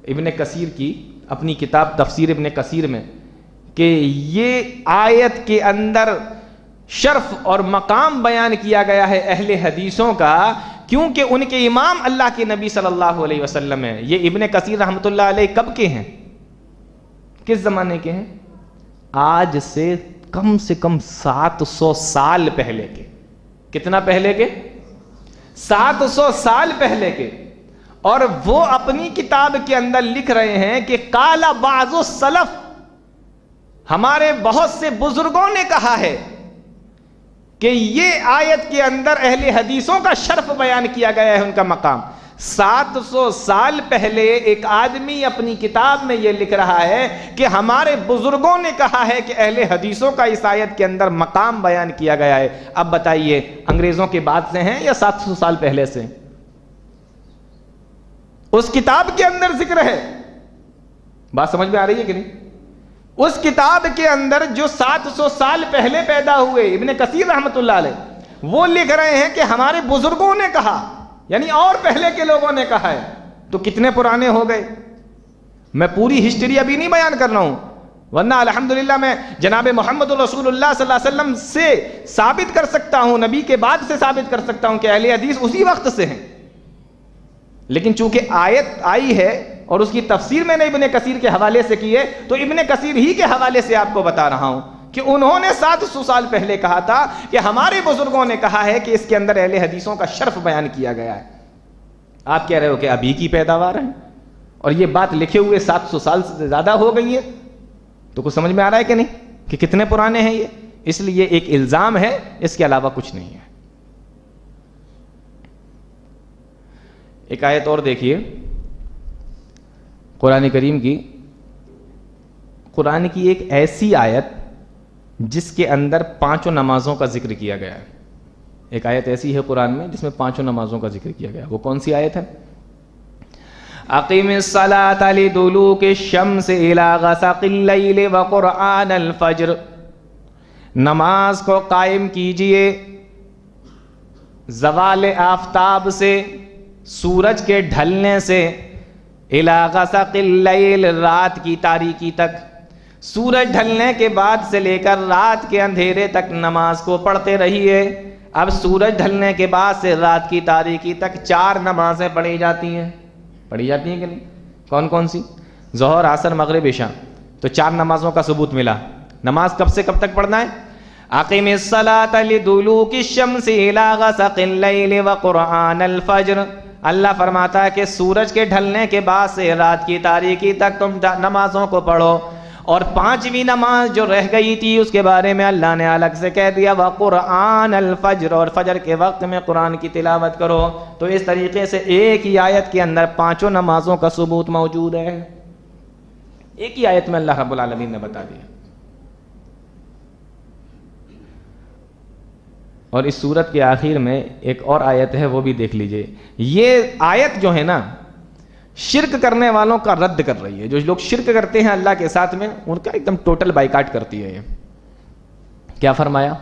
ابن کثیر کی اپنی کتاب تفسیر ابن کثیر میں، کہ یہ آیت کے اندر شرف اور مقام بیان کیا گیا ہے اہل حدیثوں کا، کیونکہ ان کے امام اللہ کے نبی صلی اللہ علیہ وسلم ہیں۔ یہ ابن کثیر رحمۃ اللہ علیہ کب کے ہیں؟ کس زمانے کے ہیں؟ آج سے کم 700 سال پہلے کے۔ کتنا پہلے کے؟ 700 سال پہلے کے۔ اور وہ اپنی کتاب کے اندر لکھ رہے ہیں کہ قال بعض السلف، ہمارے بہت سے بزرگوں نے کہا ہے کہ یہ آیت کے اندر اہل حدیثوں کا شرف بیان کیا گیا ہے، ان کا مقام۔ 700 سال پہلے ایک آدمی اپنی کتاب میں یہ لکھ رہا ہے کہ ہمارے بزرگوں نے کہا ہے کہ اہل حدیثوں کا اس آیت کے اندر مقام بیان کیا گیا ہے۔ اب بتائیے، انگریزوں کے بعد سے ہیں یا 700 سال پہلے سے؟ اس کتاب کے اندر ذکر ہے۔ بات سمجھ میں آ رہی ہے کہ نہیں؟ اس کتاب کے اندر جو 700 سال پہلے پیدا ہوئے ابن کثیر رحمۃ اللہ علیہ، وہ لکھ رہے ہیں کہ ہمارے بزرگوں نے کہا، یعنی اور پہلے کے لوگوں نے کہا ہے۔ تو کتنے پرانے ہو گئے؟ میں پوری ہسٹری ابھی نہیں بیان کر رہا ہوں، ورنہ الحمدللہ میں جناب محمد رسول اللہ صلی اللہ علیہ وسلم سے ثابت کر سکتا ہوں، نبی کے بعد سے ثابت کر سکتا ہوں کہ اہل حدیث اسی وقت سے ہیں۔ لیکن چونکہ آیت آئی ہے اور اس کی تفسیر میں نے ابن کثیر کے حوالے سے کی ہے، تو ابن کثیر ہی کے حوالے سے آپ کو بتا رہا ہوں کہ انہوں نے 700 سال پہلے کہا تھا کہ ہمارے بزرگوں نے کہا ہے کہ اس کے اندر اہل حدیثوں کا شرف بیان کیا گیا ہے۔ آپ کہہ رہے ہو کہ ابھی کی پیداوار ہے، اور یہ بات لکھے ہوئے 700 سال سے زیادہ ہو گئی ہے، تو کچھ سمجھ میں آ رہا ہے کہ نہیں کہ کتنے پرانے ہیں یہ؟ اس لیے ایک الزام ہے، اس کے علاوہ کچھ نہیں ہے۔ ایک آیت اور دیکھیے قرآن کریم کی، قرآن کی ایک ایسی آیت جس کے اندر 5 نمازوں کا ذکر کیا گیا ہے۔ ایک آیت ایسی ہے قرآن میں جس میں 5 نمازوں کا ذکر کیا گیا ہے۔ وہ کون سی آیت ہے؟ اقیم الصلاۃ لدلوک الشمس الی غسق اللیل وقرآن الفجر، نماز کو قائم کیجئے زوال آفتاب سے، سورج کے ڈھلنے سے، الی غسق اللیل، رات کی تاریکی تک، سورج ڈھلنے کے بعد سے لے کر رات کے اندھیرے تک نماز کو پڑھتے رہیے۔ اب سورج ڈھلنے کے بعد سے رات کی تاریکی تک 4 نمازیں پڑھی جاتی ہیں کہ نہیں؟ کون کون سی؟ ظہر، عصر، مغرب، عشاء۔ تو 4 نمازوں کا ثبوت ملا۔ نماز کب سے کب تک پڑھنا ہے؟ اقیم الصلاۃ لدلوک الشمس الی غسق اللیل وقرآن الفجر۔ اللہ فرماتا ہے کہ سورج کے ڈھلنے کے بعد سے رات کی تاریکی تک تم نمازوں کو پڑھو، اور 5ویں نماز جو رہ گئی تھی اس کے بارے میں اللہ نے الگ سے کہہ دیا وقرآن الفجر، اور فجر کے وقت میں قرآن کی تلاوت کرو۔ تو اس طریقے سے ایک ہی آیت کے اندر 5 نمازوں کا ثبوت موجود ہے، ایک ہی آیت میں اللہ رب العالمین نے بتا دیا۔ اور اس سورت کے آخر میں ایک اور آیت ہے، وہ بھی دیکھ لیجئے۔ یہ آیت جو ہے نا، شرک کرنے والوں کا رد کر رہی ہے۔ جو لوگ شرک کرتے ہیں اللہ کے ساتھ میں، ان کا ایک دم ٹوٹل بائیکاٹ کرتی ہے۔ یہ کیا فرمایا؟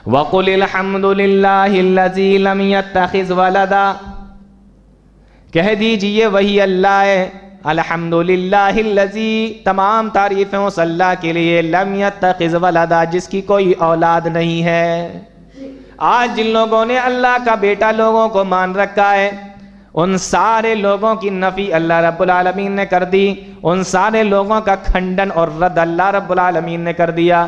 وَقُلِ الْحَمْدُ لِلَّهِ الَّذِي لَمْ يَتَّخِذْ وَلَدًا، کہہ دیجئے وہی اللہ ہے، الحمدللہ الذی، تمام تعریفیں اس اللہ کے لیے، لم یتخذ ولدا، جس کی کوئی اولاد نہیں ہے۔ آج جن لوگوں نے اللہ کا بیٹا لوگوں کو مان رکھا ہے، ان سارے لوگوں کی نفی اللہ رب العالمین نے کر دی، ان سارے لوگوں کا کھنڈن اور رد اللہ رب العالمین نے کر دیا۔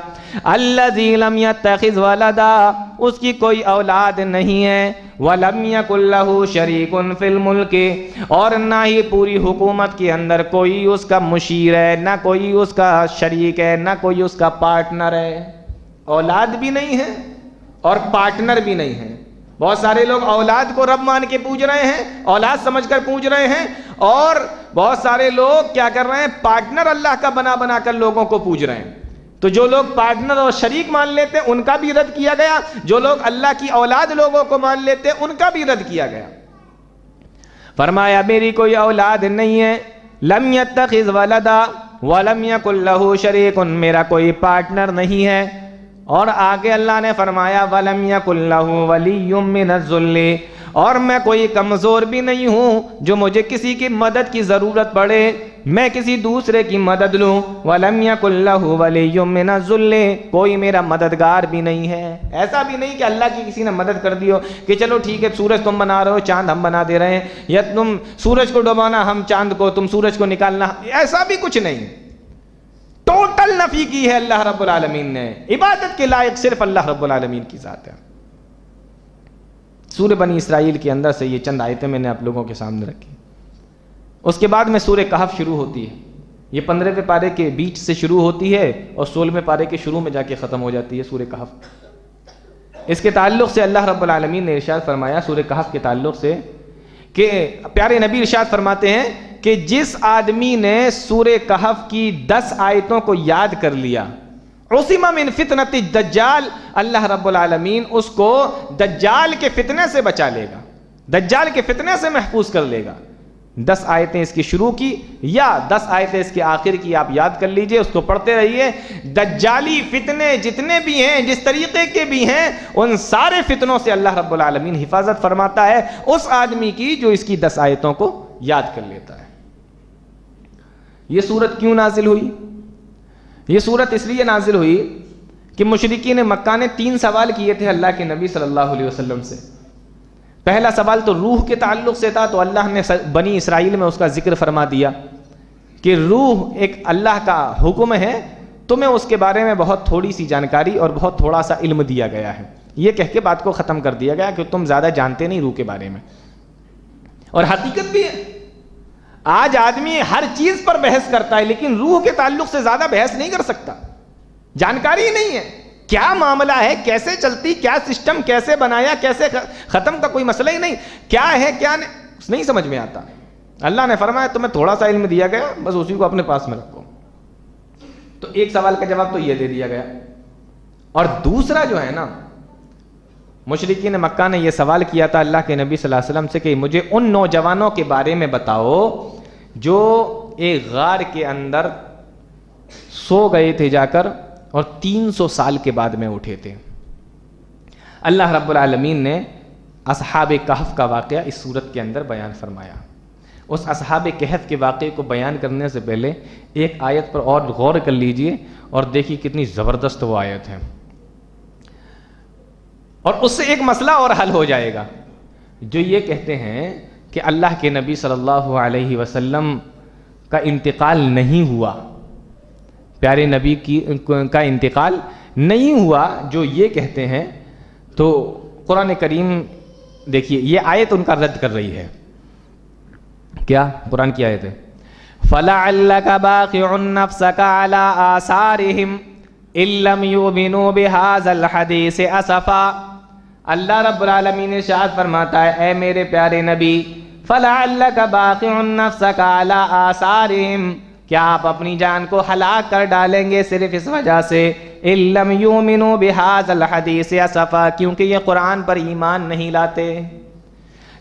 الذی لم یتخذ ولدا، اس کی کوئی اولاد نہیں ہے، وَلَمْ يَكُنْ لَهُ شَرِيكٌ فِي الْمُلْكِ، اور نہ ہی پوری حکومت کے اندر کوئی اس کا مشیر ہے، نہ کوئی اس کا شریک ہے، نہ کوئی اس کا پارٹنر ہے۔ اولاد بھی نہیں ہے اور پارٹنر بھی نہیں ہے۔ بہت سارے لوگ اولاد کو رب مان کے پوج رہے ہیں، اولاد سمجھ کر پوج رہے ہیں، اور بہت سارے لوگ کیا کر رہے ہیں، پارٹنر اللہ کا بنا بنا کر لوگوں کو پوج رہے ہیں۔ تو جو لوگ پارٹنر اور شریک مان لیتے ہیں ان کا بھی رد کیا گیا، جو لوگ اللہ کی اولاد لوگوں کو مان لیتے ہیں ان کا بھی رد کیا گیا۔ فرمایا میری کوئی اولاد نہیں ہے، لم یتخذ ولدا ولم یکن لہ شریک، میرا کوئی پارٹنر نہیں ہے۔ اور آگے اللہ نے فرمایا وَلَمْ يَكُنْ لَهُ وَلِيٌّ مِّنَ الذُّلِّ، اور میں کوئی کمزور بھی نہیں ہوں جو مجھے کسی کی مدد کی ضرورت پڑے، میں کسی دوسرے کی مدد لوں۔ وَلَمْ يَكُنْ لَهُ وَلِيٌّ مِّنَ الذُّلِّ، کوئی میرا مددگار بھی نہیں ہے۔ ایسا بھی نہیں کہ اللہ کی کسی نے مدد کر دی ہو کہ چلو ٹھیک ہے سورج تم بنا رہے ہو، چاند ہم بنا دے رہے ہیں، یا تم سورج کو ڈبونا ہم چاند کو، تم سورج کو نکالنا، ایسا بھی کچھ نہیں۔ ٹوٹل نفی کی ہے اللہ رب العالمین نے، عبادت کے لائق صرف اللہ رب العالمین کی ذات ہے۔ سورہ بنی اسرائیل کے اندر سے یہ چند آیتیں میں نے آپ لوگوں کے سامنے رکھی۔ اس کے بعد میں سورہ کہف شروع ہوتی ہے، یہ 15ویں پارے کے بیچ سے شروع ہوتی ہے اور 16ویں پارے کے شروع میں جا کے ختم ہو جاتی ہے سورہ کہف۔ اس کے تعلق سے اللہ رب العالمین نے ارشاد فرمایا سورہ کہف کے تعلق سے کہ پیارے نبی ارشاد فرماتے ہیں کہ جس آدمی نے سورہ کہف کی 10 آیتوں کو یاد کر لیا، عصم من فتنۃ الدجال، اللہ رب العالمین اس کو دجال کے فتنے سے بچا لے گا، دجال کے فتنے سے محفوظ کر لے گا۔ 10 آیتیں اس کی شروع کی یا 10 آیتیں اس کے آخر کی آپ یاد کر لیجئے، اس کو پڑھتے رہیے۔ دجالی فتنے جتنے بھی ہیں، جس طریقے کے بھی ہیں، ان سارے فتنوں سے اللہ رب العالمین حفاظت فرماتا ہے اس آدمی کی جو اس کی 10 آیتوں کو یاد کر لیتا ہے۔ یہ سورت کیوں نازل ہوئی؟ یہ سورت اس لیے نازل ہوئی کہ مشرکین مکہ نے 3 سوال کیے تھے اللہ کے نبی صلی اللہ علیہ وسلم سے۔ پہلا سوال تو روح کے تعلق سے تھا، تو اللہ نے بنی اسرائیل میں اس کا ذکر فرما دیا کہ روح ایک اللہ کا حکم ہے، تمہیں اس کے بارے میں بہت تھوڑی سی جانکاری اور بہت تھوڑا سا علم دیا گیا ہے، یہ کہہ کے بات کو ختم کر دیا گیا کہ تم زیادہ جانتے نہیں روح کے بارے میں۔ اور حقیقت بھی ہے، آج آدمی ہر چیز پر بحث کرتا ہے لیکن روح کے تعلق سے زیادہ بحث نہیں کر سکتا، جانکاری نہیں ہے کیا معاملہ ہے، کیسے چلتی، کیا سسٹم کیسے بنایا، کیسے ختم، کا کوئی مسئلہ ہی نہیں، کیا ہے کیا نہیں سمجھ میں آتا۔ اللہ نے فرمایا تمہیں تھوڑا سا علم دیا گیا، بس اسی کو اپنے پاس میں رکھو۔ تو ایک سوال کا جواب تو یہ دے دیا گیا۔ اور دوسرا جو ہے نا، مشرکین مکہ نے یہ سوال کیا تھا اللہ کے نبی صلی اللہ علیہ وسلم سے کہ مجھے ان نوجوانوں کے بارے میں بتاؤ جو ایک غار کے اندر سو گئے تھے جا کر اور 300 سال کے بعد میں اٹھے تھے۔ اللہ رب العالمین نے اصحاب کہف کا واقعہ اس سورت کے اندر بیان فرمایا۔ اس اصحاب کہف کے واقعے کو بیان کرنے سے پہلے ایک آیت پر اور غور کر لیجئے اور دیکھیے کتنی زبردست وہ آیت ہے، اور اس سے ایک مسئلہ اور حل ہو جائے گا۔ جو یہ کہتے ہیں کہ اللہ کے نبی صلی اللہ علیہ وسلم کا انتقال نہیں ہوا، پیارے نبی کا انتقال نہیں ہوا، جو یہ کہتے ہیں، تو قرآن کریم دیکھیے یہ آیت ان کا رد کر رہی ہے۔ کیا قرآن کی آیت ہے؟ فَلَعَلَّكَ بَاخِعٌ نَفْسَكَ عَلَىٰ آثَارِهِمْ إِن لَّمْ يُؤْمِنُوا بِهَٰذَا الْحَدِيثِ أَسَفًا۔ اللہ رب العالمین ارشاد فرماتا ہے اے میرے پیارے نبی، فَلَعَلَّكَ بَاخِعٌ نَفْسَكَ عَلَىٰ آثَارِهِمْ، کیا آپ اپنی جان کو ہلاک کر ڈالیں گے صرف اس وجہ سے إِن لَّمْ يُؤْمِنُوا بِهَٰذَا الْحَدِيثِ أَسَفًا، کیونکہ یہ قرآن پر ایمان نہیں لاتے۔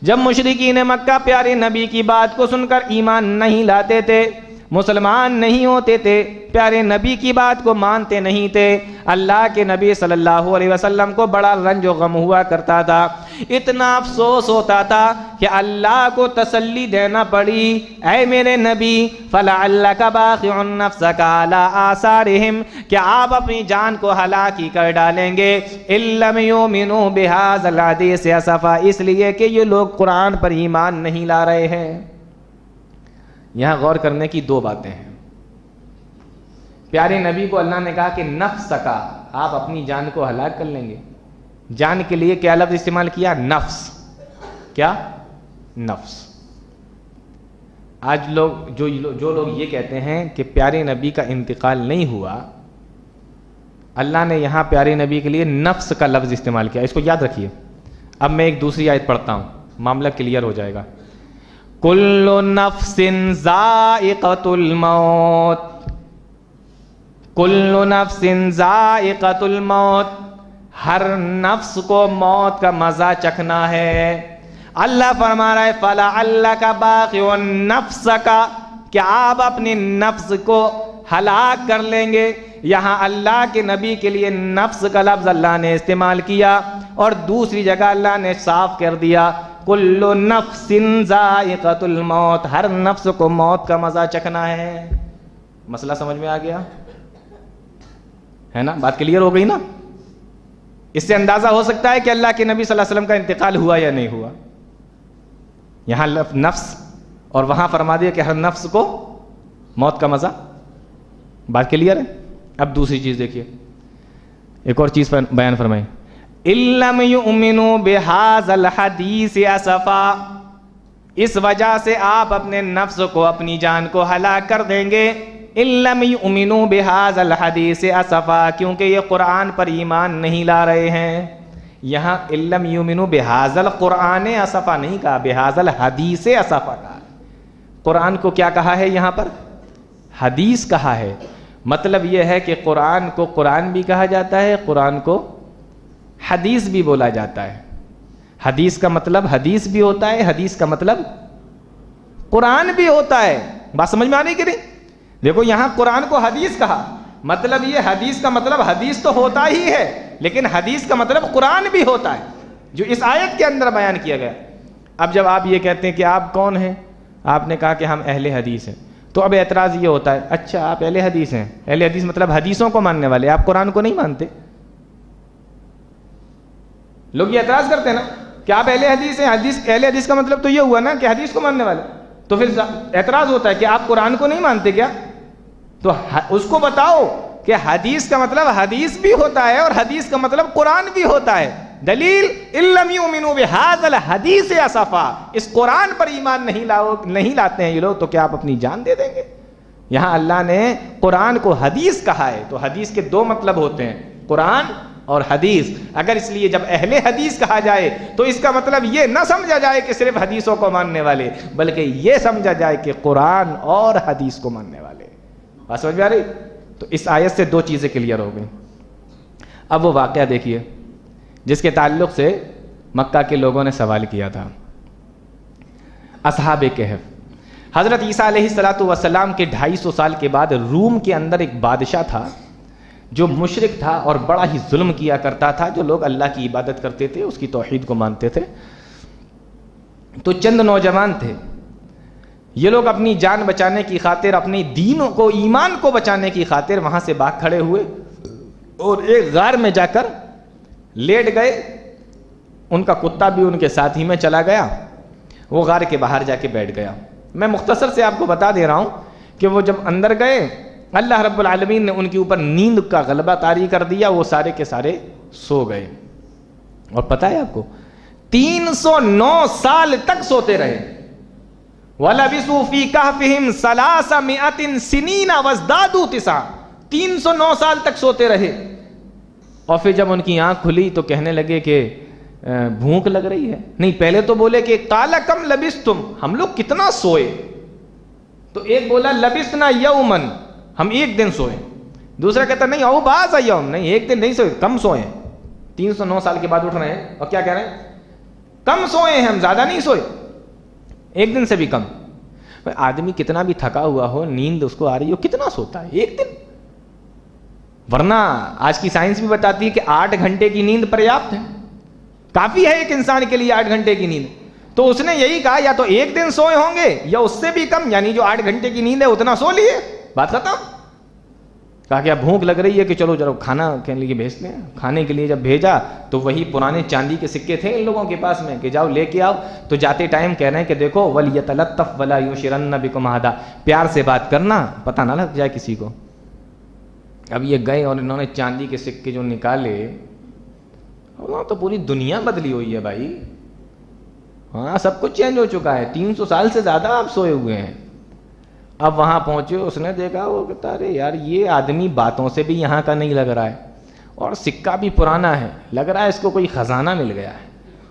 جب مشرکین مکہ پیارے نبی کی بات کو سن کر ایمان نہیں لاتے تھے، مسلمان نہیں ہوتے تھے، پیارے نبی کی بات کو مانتے نہیں تھے، اللہ کے نبی صلی اللہ علیہ وسلم کو بڑا رنج و غم ہوا کرتا تھا، اتنا افسوس ہوتا تھا کہ اللہ کو تسلی دینا پڑی، اے میرے نبی فَلَعَلَّكَ بَاخِعٌ نَفْسَكَ عَلَىٰ آثَارِهِمْ، کہ آپ اپنی جان کو ہلاک ہی کر ڈالیں گے، إِن لَّمْ يُؤْمِنُوا بِهَٰذَا الْحَدِيثِ أَسَفًا، اس لیے کہ یہ لوگ قرآن پر ایمان نہیں لا رہے ہیں۔ یہاں غور کرنے کی دو باتیں ہیں۔ پیارے نبی کو اللہ نے کہا کہ نفس کا، آپ اپنی جان کو ہلاک کر لیں گے۔ جان کے لیے کیا لفظ استعمال کیا؟ نفس۔ کیا؟ نفس۔ آج جو لوگ یہ کہتے ہیں کہ پیارے نبی کا انتقال نہیں ہوا، اللہ نے یہاں پیارے نبی کے لیے نفس کا لفظ استعمال کیا، اس کو یاد رکھیے۔ اب میں ایک دوسری آیت پڑھتا ہوں، معاملہ کلیئر ہو جائے گا۔ کل نفس ذائقۃ الموت، کل نفس ذائقۃ الموت، ہر نفس کو موت کا مزہ چکھنا ہے۔ اللہ فرما رہا ہے فَلَعَلَّكَ بَاخِعٌ نَفْسَكَ، کہ آپ اپنے نفس کو ہلاک کر لیں گے۔ یہاں اللہ کے نبی کے لیے نفس کا لفظ اللہ نے استعمال کیا، اور دوسری جگہ اللہ نے صاف کر دیا کل نفس ذائقۃ الموت، ہر نفس کو موت کا مزہ چکھنا ہے۔ مسئلہ سمجھ میں آ گیا ہے نا؟ بات کلیئر ہو گئی نا؟ اس سے اندازہ ہو سکتا ہے کہ اللہ کے نبی صلی اللہ علیہ وسلم کا انتقال ہوا یا نہیں ہوا۔ یہاں نفس اور وہاں فرما دیا کہ ہر نفس کو موت کا مزہ۔ بات کلیئر ہے؟ اب دوسری چیز دیکھیے، ایک اور چیز بیان فرمائیں۔ إِن لَّمْ يُؤْمِنُوا بِهَٰذَا الْحَدِيثِ أَسَفًا، اس وجہ سے آپ اپنے نفس کو، اپنی جان کو ہلاک کر دیں گے۔ إِن لَّمْ يُؤْمِنُوا بِهَٰذَا الْحَدِيثِ أَسَفًا، کیونکہ یہ قرآن پر ایمان نہیں لا رہے ہیں۔ یہاں إِن لَّمْ يُؤْمِنُوا بِهَٰذَا الْقُرْآنِ أَسَفًا نہیں کہا، بِهَٰذَا الْحَدِيثِ أَسَفًا کہا۔ قرآن کو کیا کہا ہے یہاں پر؟ حدیث کہا ہے۔ مطلب یہ ہے کہ قرآن کو قرآن بھی کہا جاتا ہے، قرآن کو حدیث بھی بولا جاتا ہے۔ حدیث کا مطلب حدیث بھی ہوتا ہے، حدیث کا مطلب قرآن بھی ہوتا ہے۔ بات سمجھ میں آنے کی نہیں؟ دیکھو یہاں قرآن کو حدیث کہا، مطلب یہ حدیث کا مطلب حدیث تو ہوتا ہی ہے، لیکن حدیث کا مطلب قرآن بھی ہوتا ہے، جو اس آیت کے اندر بیان کیا گیا۔ اب جب آپ یہ کہتے ہیں کہ آپ کون ہیں، آپ نے کہا کہ ہم اہل حدیث ہیں، تو اب اعتراض یہ ہوتا ہے اچھا آپ اہل حدیث ہیں، اہل حدیث مطلب حدیثوں کو ماننے والے، آپ قرآن کو نہیں مانتے۔ لوگ یہ اعتراض کرتے ہیں نا کہ آپ اہل حدیث ہیں، اہل حدیث کا مطلب تو یہ ہوا نا کہ حدیث کو ماننے والے، تو پھر اعتراض ہوتا ہے کہ آپ قرآن کو نہیں مانتے کیا؟ تو اس کو بتاؤ کہ حدیث کا مطلب حدیث بھی ہوتا ہے اور حدیث کا مطلب قرآن بھی ہوتا ہے۔ دلیل إِن لَّمْ يُؤْمِنُوا بِهَٰذَا الْحَدِيثِ أَسَفًا، اس قرآن پر ایمان نہیں لاتے ہیں یہ لوگ، تو کیا آپ اپنی جان دے دیں گے؟ یہاں اللہ نے قرآن کو حدیث کہا ہے، تو حدیث کے دو مطلب ہوتے ہیں، قرآن اور حدیث۔ اگر اس لیے جب اہل حدیث کہا جائے تو اس کا مطلب یہ نہ سمجھا جائے کہ صرف حدیثوں کو ماننے والے، بلکہ یہ سمجھا جائے کہ قرآن اور حدیث کو ماننے والے۔ بات سمجھ میں آ رہی؟ تو اس آیت سے دو چیزیں کلیئر ہو گئیں۔ اب وہ واقعہ دیکھیے جس کے تعلق سے مکہ کے لوگوں نے سوال کیا تھا، اصحاب کہف۔ حضرت عیسیٰ علیہ السلام کے 250 سال کے بعد روم کے اندر ایک بادشاہ تھا جو مشرک تھا اور بڑا ہی ظلم کیا کرتا تھا، جو لوگ اللہ کی عبادت کرتے تھے، اس کی توحید کو مانتے تھے۔ تو چند نوجوان تھے، یہ لوگ اپنی جان بچانے کی خاطر، اپنے دین کو، ایمان کو بچانے کی خاطر وہاں سے بھاگ کھڑے ہوئے اور ایک غار میں جا کر لیٹ گئے۔ ان کا کتا بھی ان کے ساتھ ہی میں چلا گیا، وہ غار کے باہر جا کے بیٹھ گیا۔ میں مختصر سے آپ کو بتا دے رہا ہوں کہ وہ جب اندر گئے، اللہ رب العالمین نے ان کے اوپر نیند کا غلبہ طاری کر دیا، وہ سارے کے سارے سو گئے۔ اور پتہ ہے آپ کو 309 سال تک سوتے رہے۔ وَلَبِثُوا فِي كَهْفِهِمْ 300 سِنِينَ وَازْدَادُوا 9 309 سال تک سوتے رہے۔ اور پھر جب ان کی آنکھ کھلی تو کہنے لگے کہ بھوک لگ رہی ہے۔ نہیں، پہلے تو بولے کہ قَالَ كَمْ لَبِثْتُمْ، ہم لوگ کتنا سوئے؟ تو ایک بولا لَبِثْنَا يَوْمًا، ہم ایک دن سوئے۔ دوسرا کہتا نہیں او بعض یوم، نہیں ایک دن نہیں سوئے، کم سوئے ہیں۔ 309 سال کے بعد اٹھ رہے ہیں اور کیا کہہ رہے ہیں؟ کم سوئے ہیں ہم، زیادہ نہیں سوئے، ایک دن سے بھی کم۔ آدمی کتنا بھی تھکا ہوا ہو, نیند اس کو آ رہی ہو, کتنا سوتا ہے ایک دن؟ ورنہ آج کی سائنس بھی بتاتی ہے کہ 8 گھنٹے کی نیند پریاپت ہے, کافی ہے ایک انسان کے لیے 8 گھنٹے کی نیند. تو اس نے یہی کہا یا تو ایک دن سوئے ہوں گے یا اس سے بھی کم, یعنی جو 8 گھنٹے کی نیند ہے اتنا سو لیے, بات ختم. کہا کہ اب بھوک لگ رہی ہے کہ چلو ذرا کھانا کے لیے بھیجتے ہیں. کھانے کے لیے جب بھیجا تو وہی پرانے چاندی کے سکے تھے ان لوگوں کے پاس میں کہ جاؤ لے کے آؤ. تو جاتے ٹائم کہہ رہے ہیں کہ دیکھو وَلْيَتَلَطَّفْ وَلَا يُشِرَنَّ بِكُمْ أَحَدًا, پیار سے بات کرنا, پتہ نہ لگ جائے کسی کو. اب یہ گئے اور انہوں نے چاندی کے سکے جو نکالے, وہاں تو پوری دنیا بدلی ہوئی ہے بھائی. ہاں سب کچھ چینج ہو چکا ہے, 300 سال سے زیادہ آپ سوئے ہوئے ہیں. اب وہاں پہنچے, اس نے دیکھا, وہ کہتا ارے یار یہ آدمی باتوں سے بھی یہاں کا نہیں لگ رہا ہے اور سکہ بھی پرانا ہے, لگ رہا ہے اس کو کوئی خزانہ مل گیا ہے.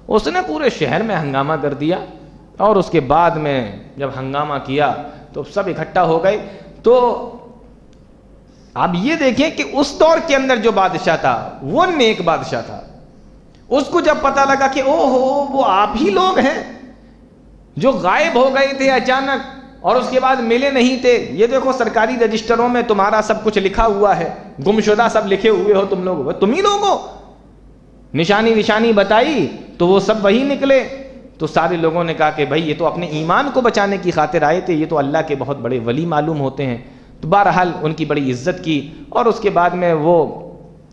اس نے پورے شہر میں ہنگامہ کر دیا اور اس کے بعد میں جب ہنگامہ کیا تو سب اکٹھا ہو گئے. تو اب یہ دیکھیں کہ اس دور کے اندر جو بادشاہ تھا وہ نیک بادشاہ تھا. اس کو جب پتہ لگا کہ او ہو وہ آپ ہی لوگ ہیں جو غائب ہو گئے تھے اچانک اور اس کے بعد ملے نہیں تھے, یہ دیکھو سرکاری رجسٹروں میں تمہارا سب کچھ لکھا ہوا ہے, گمشدہ سب لکھے ہوئے ہو تم لوگ, تم ہی لوگ ہو. نشانی بتائی تو وہ سب وہی نکلے. تو سارے لوگوں نے کہا کہ بھائی یہ تو اپنے ایمان کو بچانے کی خاطر آئے تھے, یہ تو اللہ کے بہت بڑے ولی معلوم ہوتے ہیں. تو بہرحال ان کی بڑی عزت کی اور اس کے بعد میں وہ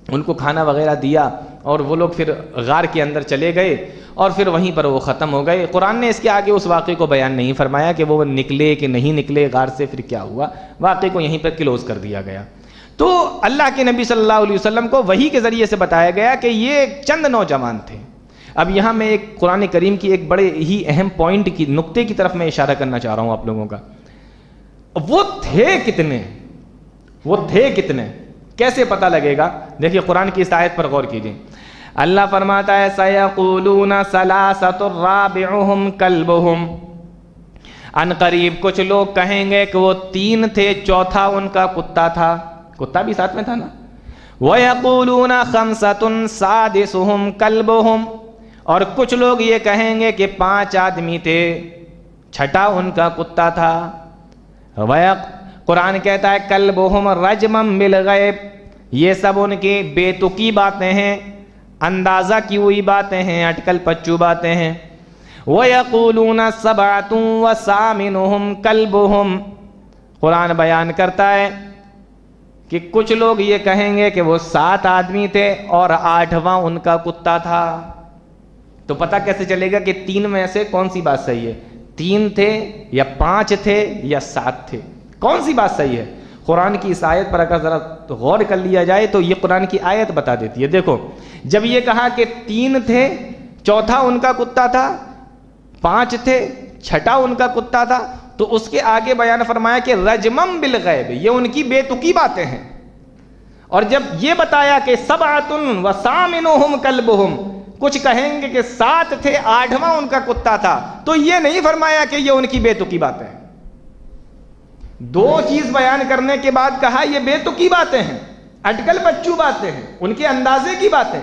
ان کو کھانا وغیرہ دیا اور وہ لوگ پھر غار کے اندر چلے گئے اور پھر وہیں پر وہ ختم ہو گئے. قرآن نے اس کے آگے اس واقعے کو بیان نہیں فرمایا کہ وہ نکلے کہ نہیں نکلے غار سے, پھر کیا ہوا. واقعے کو یہیں پر کلوز کر دیا گیا. تو اللہ کے نبی صلی اللہ علیہ وسلم کو وحی کے ذریعے سے بتایا گیا کہ یہ چند نوجوان تھے. اب یہاں میں ایک قرآن کریم کی ایک بڑے ہی اہم پوائنٹ کی نقطے کی طرف میں اشارہ کرنا چاہ رہا ہوں آپ لوگوں کا. وہ تھے کتنے کیسے پتہ لگے گا؟ دیکھیے قرآن کی اس آیت پر غور کیجیے. اللہ فرماتا ہے سَيَقُولُونَ ثَلَاثَةٌ رَابِعُهُمْ كَلْبُهُمْ, ان قریب کچھ لوگ کہیں گے کہ وہ 3 تھے, چوتھا ان کا کتا تھا. کتا بھی ساتھ میں تھا نا. وَيَقُولُونَ خَمْسَةٌ سَادِسُهُمْ كَلْبُهُمْ, اور کچھ لوگ یہ کہیں گے کہ 5 آدمی تھے, چھٹا ان کا کتا تھا. قرآن کہتا ہے کلبہم رجمم بالغیب, یہ سب ان کی بے تکی باتیں ہیں, اندازہ کی ہوئی باتیں ہیں, اٹکل پچو باتیں ہیں. وَيَقُولُونَ سَبْعَةٌ وَثَامِنُهُمْ كَلْبُهُمْ, قرآن بیان کرتا ہے کہ کچھ لوگ یہ کہیں گے کہ وہ 7 آدمی تھے اور 8واں ان کا کتا تھا. تو پتہ کیسے چلے گا کہ 3 میں سے کون سی بات صحیح ہے؟ 3 تھے یا 5 تھے یا 7 تھے, کون سی بات صحیح ہے؟ قرآن کی اس آیت پر اگر ذرا غور کر لیا جائے تو یہ قرآن کی آیت بتا دیتی ہے. دیکھو جب یہ کہا کہ 3 تھے, چوتھا ان کا کتا تھا, 5 تھے, چھٹا ان کا کتا تھا, تو اس کے آگے بیان فرمایا کہ رجمم بالغیب, یہ ان کی بے تکی باتیں ہیں. اور جب یہ بتایا کہ سبعۃ وثامنہم کلبہم, کچھ کہیں گے کہ 7 تھے, 8واں ان کا کتا تھا, تو یہ نہیں فرمایا کہ یہ ان کی بے تکی باتیں ہیں. 2 چیز بیان کرنے کے بعد کہا یہ بے تکی باتیں ہیں, اٹکل بچو باتیں ہیں, ان کے اندازے کی باتیں.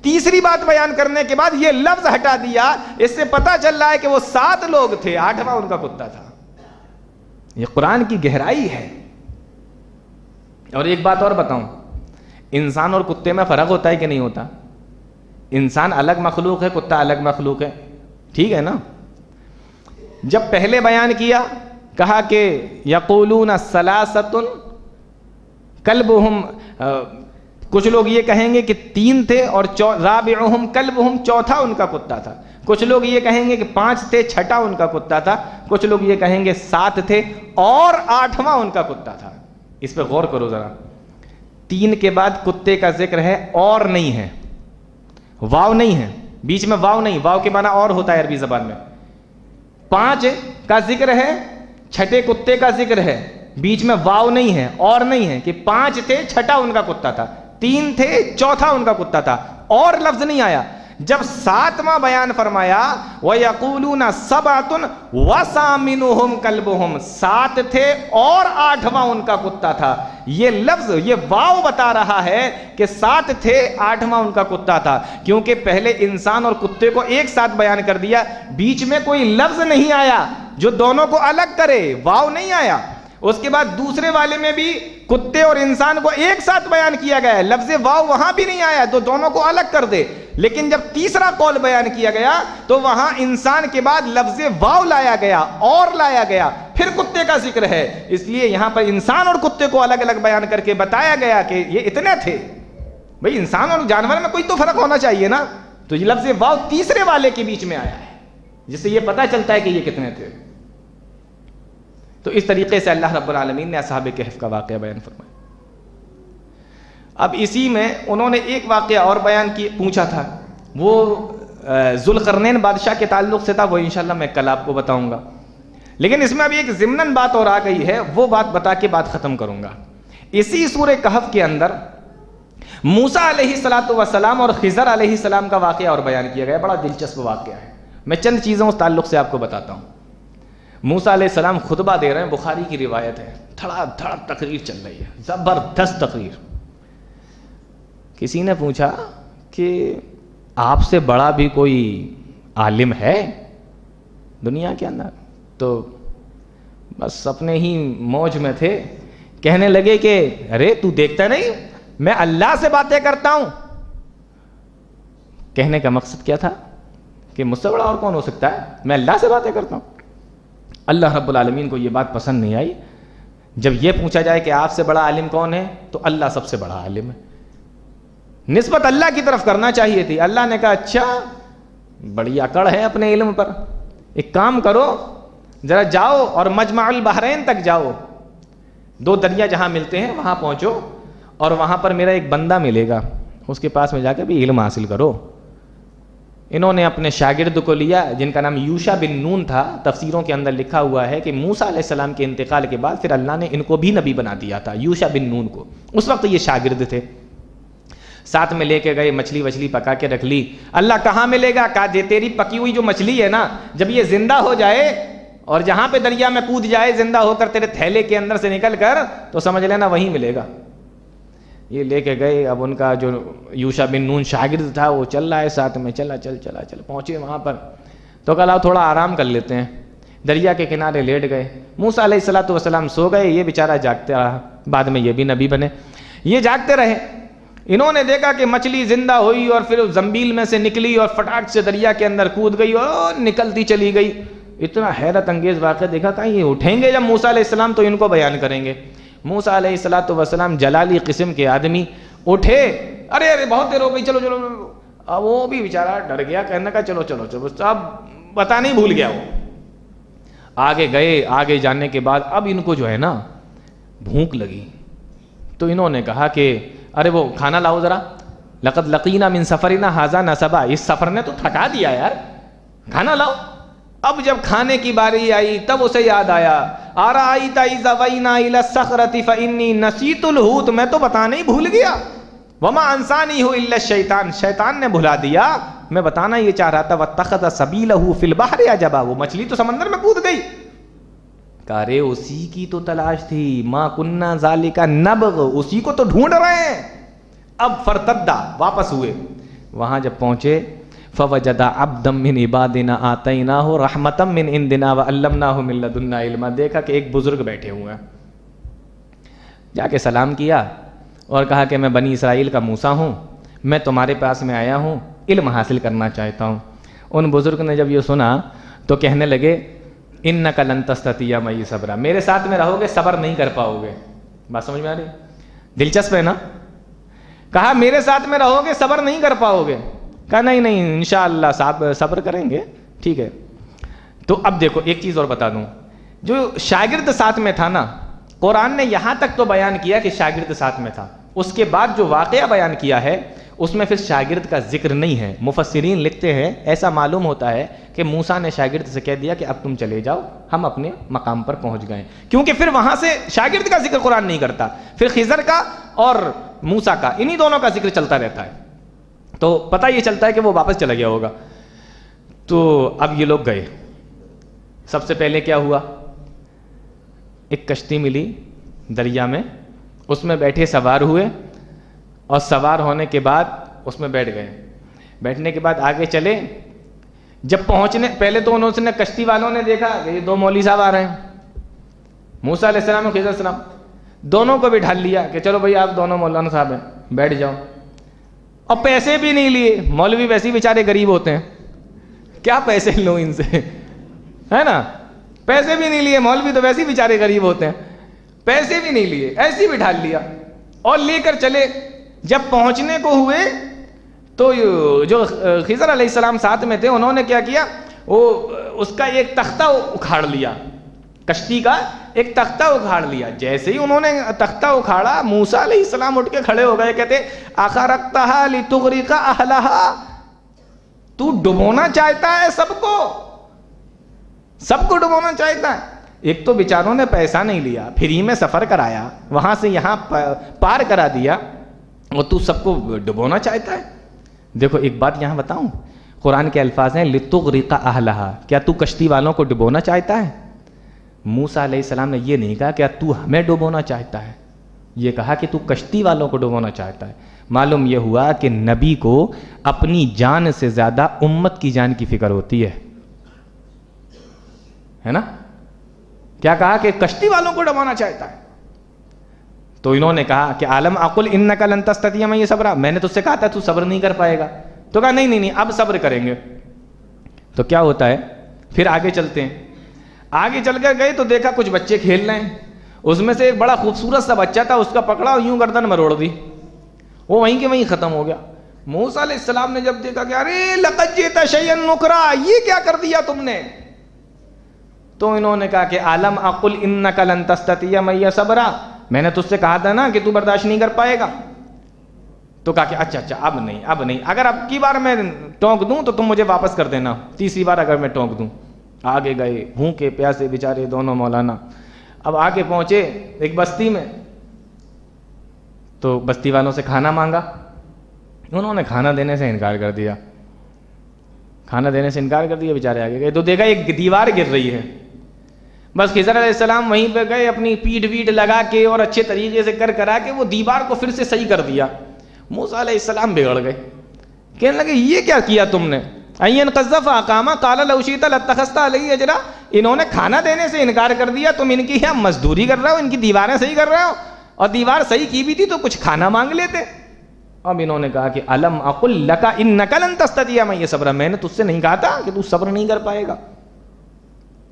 تیسری بات بیان کرنے کے بعد یہ لفظ ہٹا دیا, اس سے پتہ چل رہا ہے کہ وہ 7 لوگ تھے, 8واں ان کا کتا تھا. یہ قرآن کی گہرائی ہے. اور ایک بات اور بتاؤں, انسان اور کتے میں فرق ہوتا ہے کہ نہیں ہوتا؟ انسان الگ مخلوق ہے, کتا الگ مخلوق ہے, ٹھیک ہے نا. جب پہلے بیان کیا کہا کہ یقولون ثلاثۃ کلبہم, کچھ لوگ یہ کہیں گے کہ 3 تھے اور رابعہم کلبہم, چوتھا ان کا کتا تھا. کچھ لوگ یہ کہیں گے کہ 5 تھے, چھٹا ان کا کتا تھا. کچھ لوگ یہ کہیں گے 7 تھے اور 8واں ان کا کتا تھا. اس پہ غور کرو ذرا. 3 کے بعد کتے کا ذکر ہے, اور نہیں ہے, واو نہیں ہے, بیچ میں واو نہیں, واو کے معنی اور ہوتا ہے عربی زبان میں. 5 کا ذکر ہے, چھٹے کتے کا ذکر ہے, بیچ میں واو نہیں ہے, اور نہیں ہے کہ 5 تھے, چھٹا ان کا کتا تھا, 3 تھے, چوتھا ان کا کتا تھا, اور لفظ نہیں آیا. جب 7واں بیان فرمایا وَيَقُولُونَ سَبْعَةٌ وَثَامِنُهُمْ كَلْبُهُمْ, 7 تھے اور 8واں ان کا کتا تھا, یہ لفظ, یہ واو بتا رہا ہے کہ 7 تھے, 8واں ان کا کتا تھا. کیونکہ پہلے انسان اور کتے کو ایک ساتھ بیان کر دیا, بیچ میں کوئی لفظ نہیں آیا جو دونوں کو الگ کرے، واو نہیں آیا۔ اس کے بعد دوسرے والے میں بھی کتے اور انسان کو ایک ساتھ بیان کیا گیا ہے، لفظ واو وہاں بھی نہیں آیا تو دونوں کو الگ کر دے۔ لیکن جب تیسرا قول بیان کیا گیا تو وہاں انسان کے بعد لفظ واو لایا گیا اور لایا گیا، پھر کتے کا ذکر ہے، اس لیے یہاں پر انسان اور کتے کو الگ الگ بیان کر کے بتایا گیا کہ یہ اتنے تھے۔ بھئی انسان اور جانور میں کوئی تو فرق ہونا چاہیے نا، تو یہ لفظ واو تیسرے والے کے بیچ میں آیا ہے، جس سے یہ پتہ چلتا ہے کہ یہ کتنے تھے۔ تو اس طریقے سے اللہ رب العالمین نے اصحاب کہف کا واقعہ بیان فرمایا۔ اب اسی میں انہوں نے ایک واقعہ اور بیان کی پوچھا تھا، وہ ذوالقرنین بادشاہ کے تعلق سے تھا، وہ انشاءاللہ میں کل آپ کو بتاؤں گا۔ لیکن اس میں ابھی ایک ضمناً بات اور آ گئی ہے، وہ بات بتا کے بات ختم کروں گا۔ اسی سورہ کہف کے اندر موسیٰ علیہ السلام اور خضر علیہ السلام کا واقعہ اور بیان کیا گیا، بڑا دلچسپ واقعہ ہے۔ میں چند چیزوں اس تعلق سے آپ کو بتاتا ہوں۔ موسیٰ علیہ السلام خطبہ دے رہے ہیں، بخاری کی روایت ہے، دھڑا دھڑ تقریر چل رہی ہے، زبردست تقریر۔ کسی نے پوچھا کہ آپ سے بڑا بھی کوئی عالم ہے دنیا کے اندر؟ تو بس اپنے ہی موج میں تھے، کہنے لگے کہ ارے تو دیکھتا نہیں میں اللہ سے باتیں کرتا ہوں۔ کہنے کا مقصد کیا تھا کہ مجھ سے بڑا اور کون ہو سکتا ہے، میں اللہ سے باتیں کرتا ہوں۔ اللہ رب العالمین کو یہ بات پسند نہیں آئی۔ جب یہ پوچھا جائے کہ آپ سے بڑا عالم کون ہے تو اللہ سب سے بڑا عالم ہے، نسبت اللہ کی طرف کرنا چاہیے تھی۔ اللہ نے کہا اچھا بڑی اکڑ ہے اپنے علم پر، ایک کام کرو ذرا جاؤ اور مجمع البحرین تک جاؤ، دو دریا جہاں ملتے ہیں وہاں پہنچو اور وہاں پر میرا ایک بندہ ملے گا، اس کے پاس میں جا کے بھی علم حاصل کرو۔ انہوں نے اپنے شاگرد کو لیا جن کا نام یوشع بن نون تھا۔ تفسیروں کے اندر لکھا ہوا ہے کہ موسیٰ علیہ السلام کے انتقال کے بعد پھر اللہ نے ان کو بھی نبی بنا دیا تھا، یوشع بن نون کو۔ اس وقت یہ شاگرد تھے، ساتھ میں لے کے گئے، مچھلی وچھلی پکا کے رکھ لی۔ اللہ کہاں ملے گا؟ کہا جے تیری پکی ہوئی جو مچھلی ہے نا، جب یہ زندہ ہو جائے اور جہاں پہ دریا میں کود جائے زندہ ہو کر تیرے تھیلے کے اندر سے نکل کر، تو سمجھ لینا وہیں ملے گا۔ یہ لے کے گئے۔ اب ان کا جو یوشع بن نون شاگرد تھا وہ چل رہا ہے ساتھ میں، چل پہنچے وہاں پر تو کہا تھوڑا آرام کر لیتے ہیں۔ دریا کے کنارے لیٹ گئے۔ موسیٰ علیہ السلام سو گئے، یہ بیچارہ جاگتے رہا، بعد میں یہ بھی نبی بنے۔ یہ جاگتے رہے، انہوں نے دیکھا کہ مچھلی زندہ ہوئی اور پھر زنبیل میں سے نکلی اور فٹاک سے دریا کے اندر کود گئی اور نکلتی چلی گئی۔ اتنا حیرت انگیز واقعہ دیکھا، کہیں یہ اٹھیں گے جب موسیٰ علیہ السلام تو ان کو بیان کریں گے۔ موسیٰ علیہ السلام جلالی قسم کے آدمی اٹھے، ارے بہت دیر ہو گئی، چلو۔ اب وہ بھی بیچارہ ڈر گیا، کہنے کا چلو اب بتانا ہی بھول گیا۔ وہ آگے گئے، آگے جانے کے بعد اب ان کو جو ہے نا بھوک لگی، تو انہوں نے کہا کہ ارے وہ کھانا لاؤ ذرا، لقد لقینا من سفرنا ھذا نصبا، اس سفر نے تو تھکا دیا یار، کھانا لاؤ۔ اب جب کھانے کی باری آئی تب اسے یاد آیا، ارأیت اذ اوینا الی الصخرۃ فانی نسیت الحوت، میں تو بتانا ہی بھول گیا، وما انسانیہ الا الشیطان، شیطان نے بھلا دیا، میں بتانا یہ چاہ رہا تھا، واتخذ سبیلہ فی البحر عجبا، وہ مچھلی تو سمندر میں کود گئی۔ کہا رے اسی کی تو تلاش تھی، ما کننا ذالک نبغ، اسی کو تو ڈھونڈ رہے ہیں۔ اب فرتدا، واپس ہوئے، وہاں جب پہنچے فوجد عبدا من عبادنا آتیناہ رحمتا من عندنا وعلمناہ من لدنا علما، دیکھا کہ ایک بزرگ بیٹھے ہوئے ہیں، جا کے سلام کیا اور کہا کہ میں بنی اسرائیل کا موسیٰ ہوں، میں تمہارے پاس میں آیا ہوں، علم حاصل کرنا چاہتا ہوں۔ ان بزرگ نے جب یہ سنا تو کہنے لگے انک لن تستطیع معی صبرا، میرے ساتھ میں رہو گے صبر نہیں کر پاؤ گے۔ بات سمجھ میں آ رہی؟ دلچسپ ہے نا؟ کہا میرے ساتھ میں رہو گے صبر نہیں کر پاؤ گے۔ کہا نہیں انشاءاللہ صبر کریں گے، ٹھیک ہے۔ تو اب دیکھو ایک چیز اور بتا دوں، جو شاگرد ساتھ میں تھا نا، قرآن نے یہاں تک تو بیان کیا کہ شاگرد ساتھ میں تھا، اس کے بعد جو واقعہ بیان کیا ہے اس میں پھر شاگرد کا ذکر نہیں ہے۔ مفسرین لکھتے ہیں ایسا معلوم ہوتا ہے کہ موسیٰ نے شاگرد سے کہہ دیا کہ اب تم چلے جاؤ، ہم اپنے مقام پر پہنچ گئے، کیونکہ پھر وہاں سے شاگرد کا ذکر قرآن نہیں کرتا، پھر خضر کا اور موسیٰ کا، انہی دونوں کا ذکر چلتا رہتا ہے، تو پتہ یہ چلتا ہے کہ وہ واپس چلا گیا ہوگا۔ تو اب یہ لوگ گئے، سب سے پہلے کیا ہوا، ایک کشتی ملی دریا میں، اس میں بیٹھے سوار ہوئے، اور سوار ہونے کے بعد اس میں بیٹھ گئے، بیٹھنے کے بعد آگے چلے، جب پہنچنے پہلے تو انہوں نے کشتی والوں نے دیکھا کہ یہ 2 مولوی صاحب آ رہے ہیں، موسیٰ علیہ السلام اور خضر علیہ السلام، دونوں کو بھی ڈھال لیا کہ چلو بھائی آپ دونوں مولانا صاحب ہیں، بیٹھ جاؤ، اور پیسے بھی نہیں لیے، مولوی ویسے ہی بیچارے غریب ہوتے ہیں، کیا پیسے لوں ان سے، ہے نا، پیسے بھی نہیں لیے، مولوی تو ویسے ہی بیچارے غریب ہوتے ہیں، پیسے بھی نہیں لیے، ایسے ہی بٹھا لیا اور لے کر چلے۔ جب پہنچنے کو ہوئے تو جو خضر علیہ السلام ساتھ میں تھے، انہوں نے کیا کیا، وہ اس کا ایک تختہ اکھاڑ لیا، کشتی کا ایک تختہ اکھاڑ لیا۔ جیسے ہی انہوں نے تختہ اکھاڑا، موسیٰ علیہ السلام اٹھ کے کھڑے ہو گئے، کہتے اخرقتھا لتغرق اہلھا، تو ڈبونا چاہتا ہے سب کو ڈبونا چاہتا ہے۔ ایک تو بیچاروں نے پیسہ نہیں لیا، فری میں سفر کرایا، وہاں سے یہاں پار کرا دیا، اور تو سب کو ڈبونا چاہتا ہے۔ دیکھو ایک بات یہاں بتاؤں، قرآن کے الفاظ ہیں لتغرق اہلھا، کیا تو کشتی والوں کو ڈبونا چاہتا ہے؟ موسیٰ علیہ السلام نے یہ نہیں کہا کیا تو ہمیں ڈبونا چاہتا ہے، یہ کہا کہ تو کشتی والوں کو ڈبونا چاہتا ہے۔ معلوم یہ ہوا کہ نبی کو اپنی جان سے زیادہ امت کی جان کی فکر ہوتی ہے نا؟ کیا کہا کہ کشتی والوں کو ڈبونا چاہتا ہے۔ تو انہوں نے کہا کہ عالم اقل انک لن تستطیع معی صبرا، میں نے تجھ سے کہا تھا تو صبر نہیں کر پائے گا، تو کہا نہیں اب صبر کریں گے۔ تو کیا ہوتا ہے پھر آگے چلتے ہیں، آگے چل کر گئے تو دیکھا کچھ بچے کھیل رہے ہیں، اس میں سے ایک بڑا خوبصورت سا بچہ تھا، اس کا پکڑا اور یوں گردن مروڑ دی، وہ وہیں کے وہیں ختم ہو گیا۔ موسیٰ علیہ السلام نے جب دیکھا کہ ارے لقد جئت شیئا نکرا، یہ کیا کر دیا تم نے؟ تو انہوں نے کہا کہ عالم اقل انک لن تستطیع معی صبرا، میں نے تجھ سے کہا تھا نا کہ تو برداشت نہیں کر پائے گا۔ تو کہا کہ اچھا اب نہیں، اگر اب کی بار میں ٹونک دوں تو تم مجھے واپس کر دینا، تیسری بار اگر میں ٹونک دوں۔ آگے گئے، بھوکے پیاسے بیچارے دونوں مولانا، اب آگے پہنچے ایک بستی میں، تو بستی والوں سے کھانا مانگا، انہوں نے کھانا دینے سے انکار کر دیا، بیچارے آگے گئے تو دیکھا ایک دیوار گر رہی ہے، بس خضر علیہ السلام وہیں پہ گئے، اپنی پیٹھ ویٹ لگا کے اور اچھے طریقے سے کرا کے وہ دیوار کو پھر سے صحیح کر دیا۔ موسیٰ علیہ السلام بگڑ گئے، کہنے لگے یہ کیا کیا تم نے؟ این قذف اقامہ قال لو شئت لاتخذت علیہ اجرا، انہوں نے کھانا دینے سے انکار کر دیا، تم ان کی مزدوری کر رہے ہو، ان کی دیواریں صحیح کر رہے ہو، اور دیوار صحیح کی بھی تھی تو کچھ کھانا مانگ لیتے۔ اب انہوں نے کہا کہ الم اقل لک انک لن تستطیع معی صبرا، میں نے تجھ سے نہیں کہا تھا کہ تو صبر نہیں کر پائے گا؟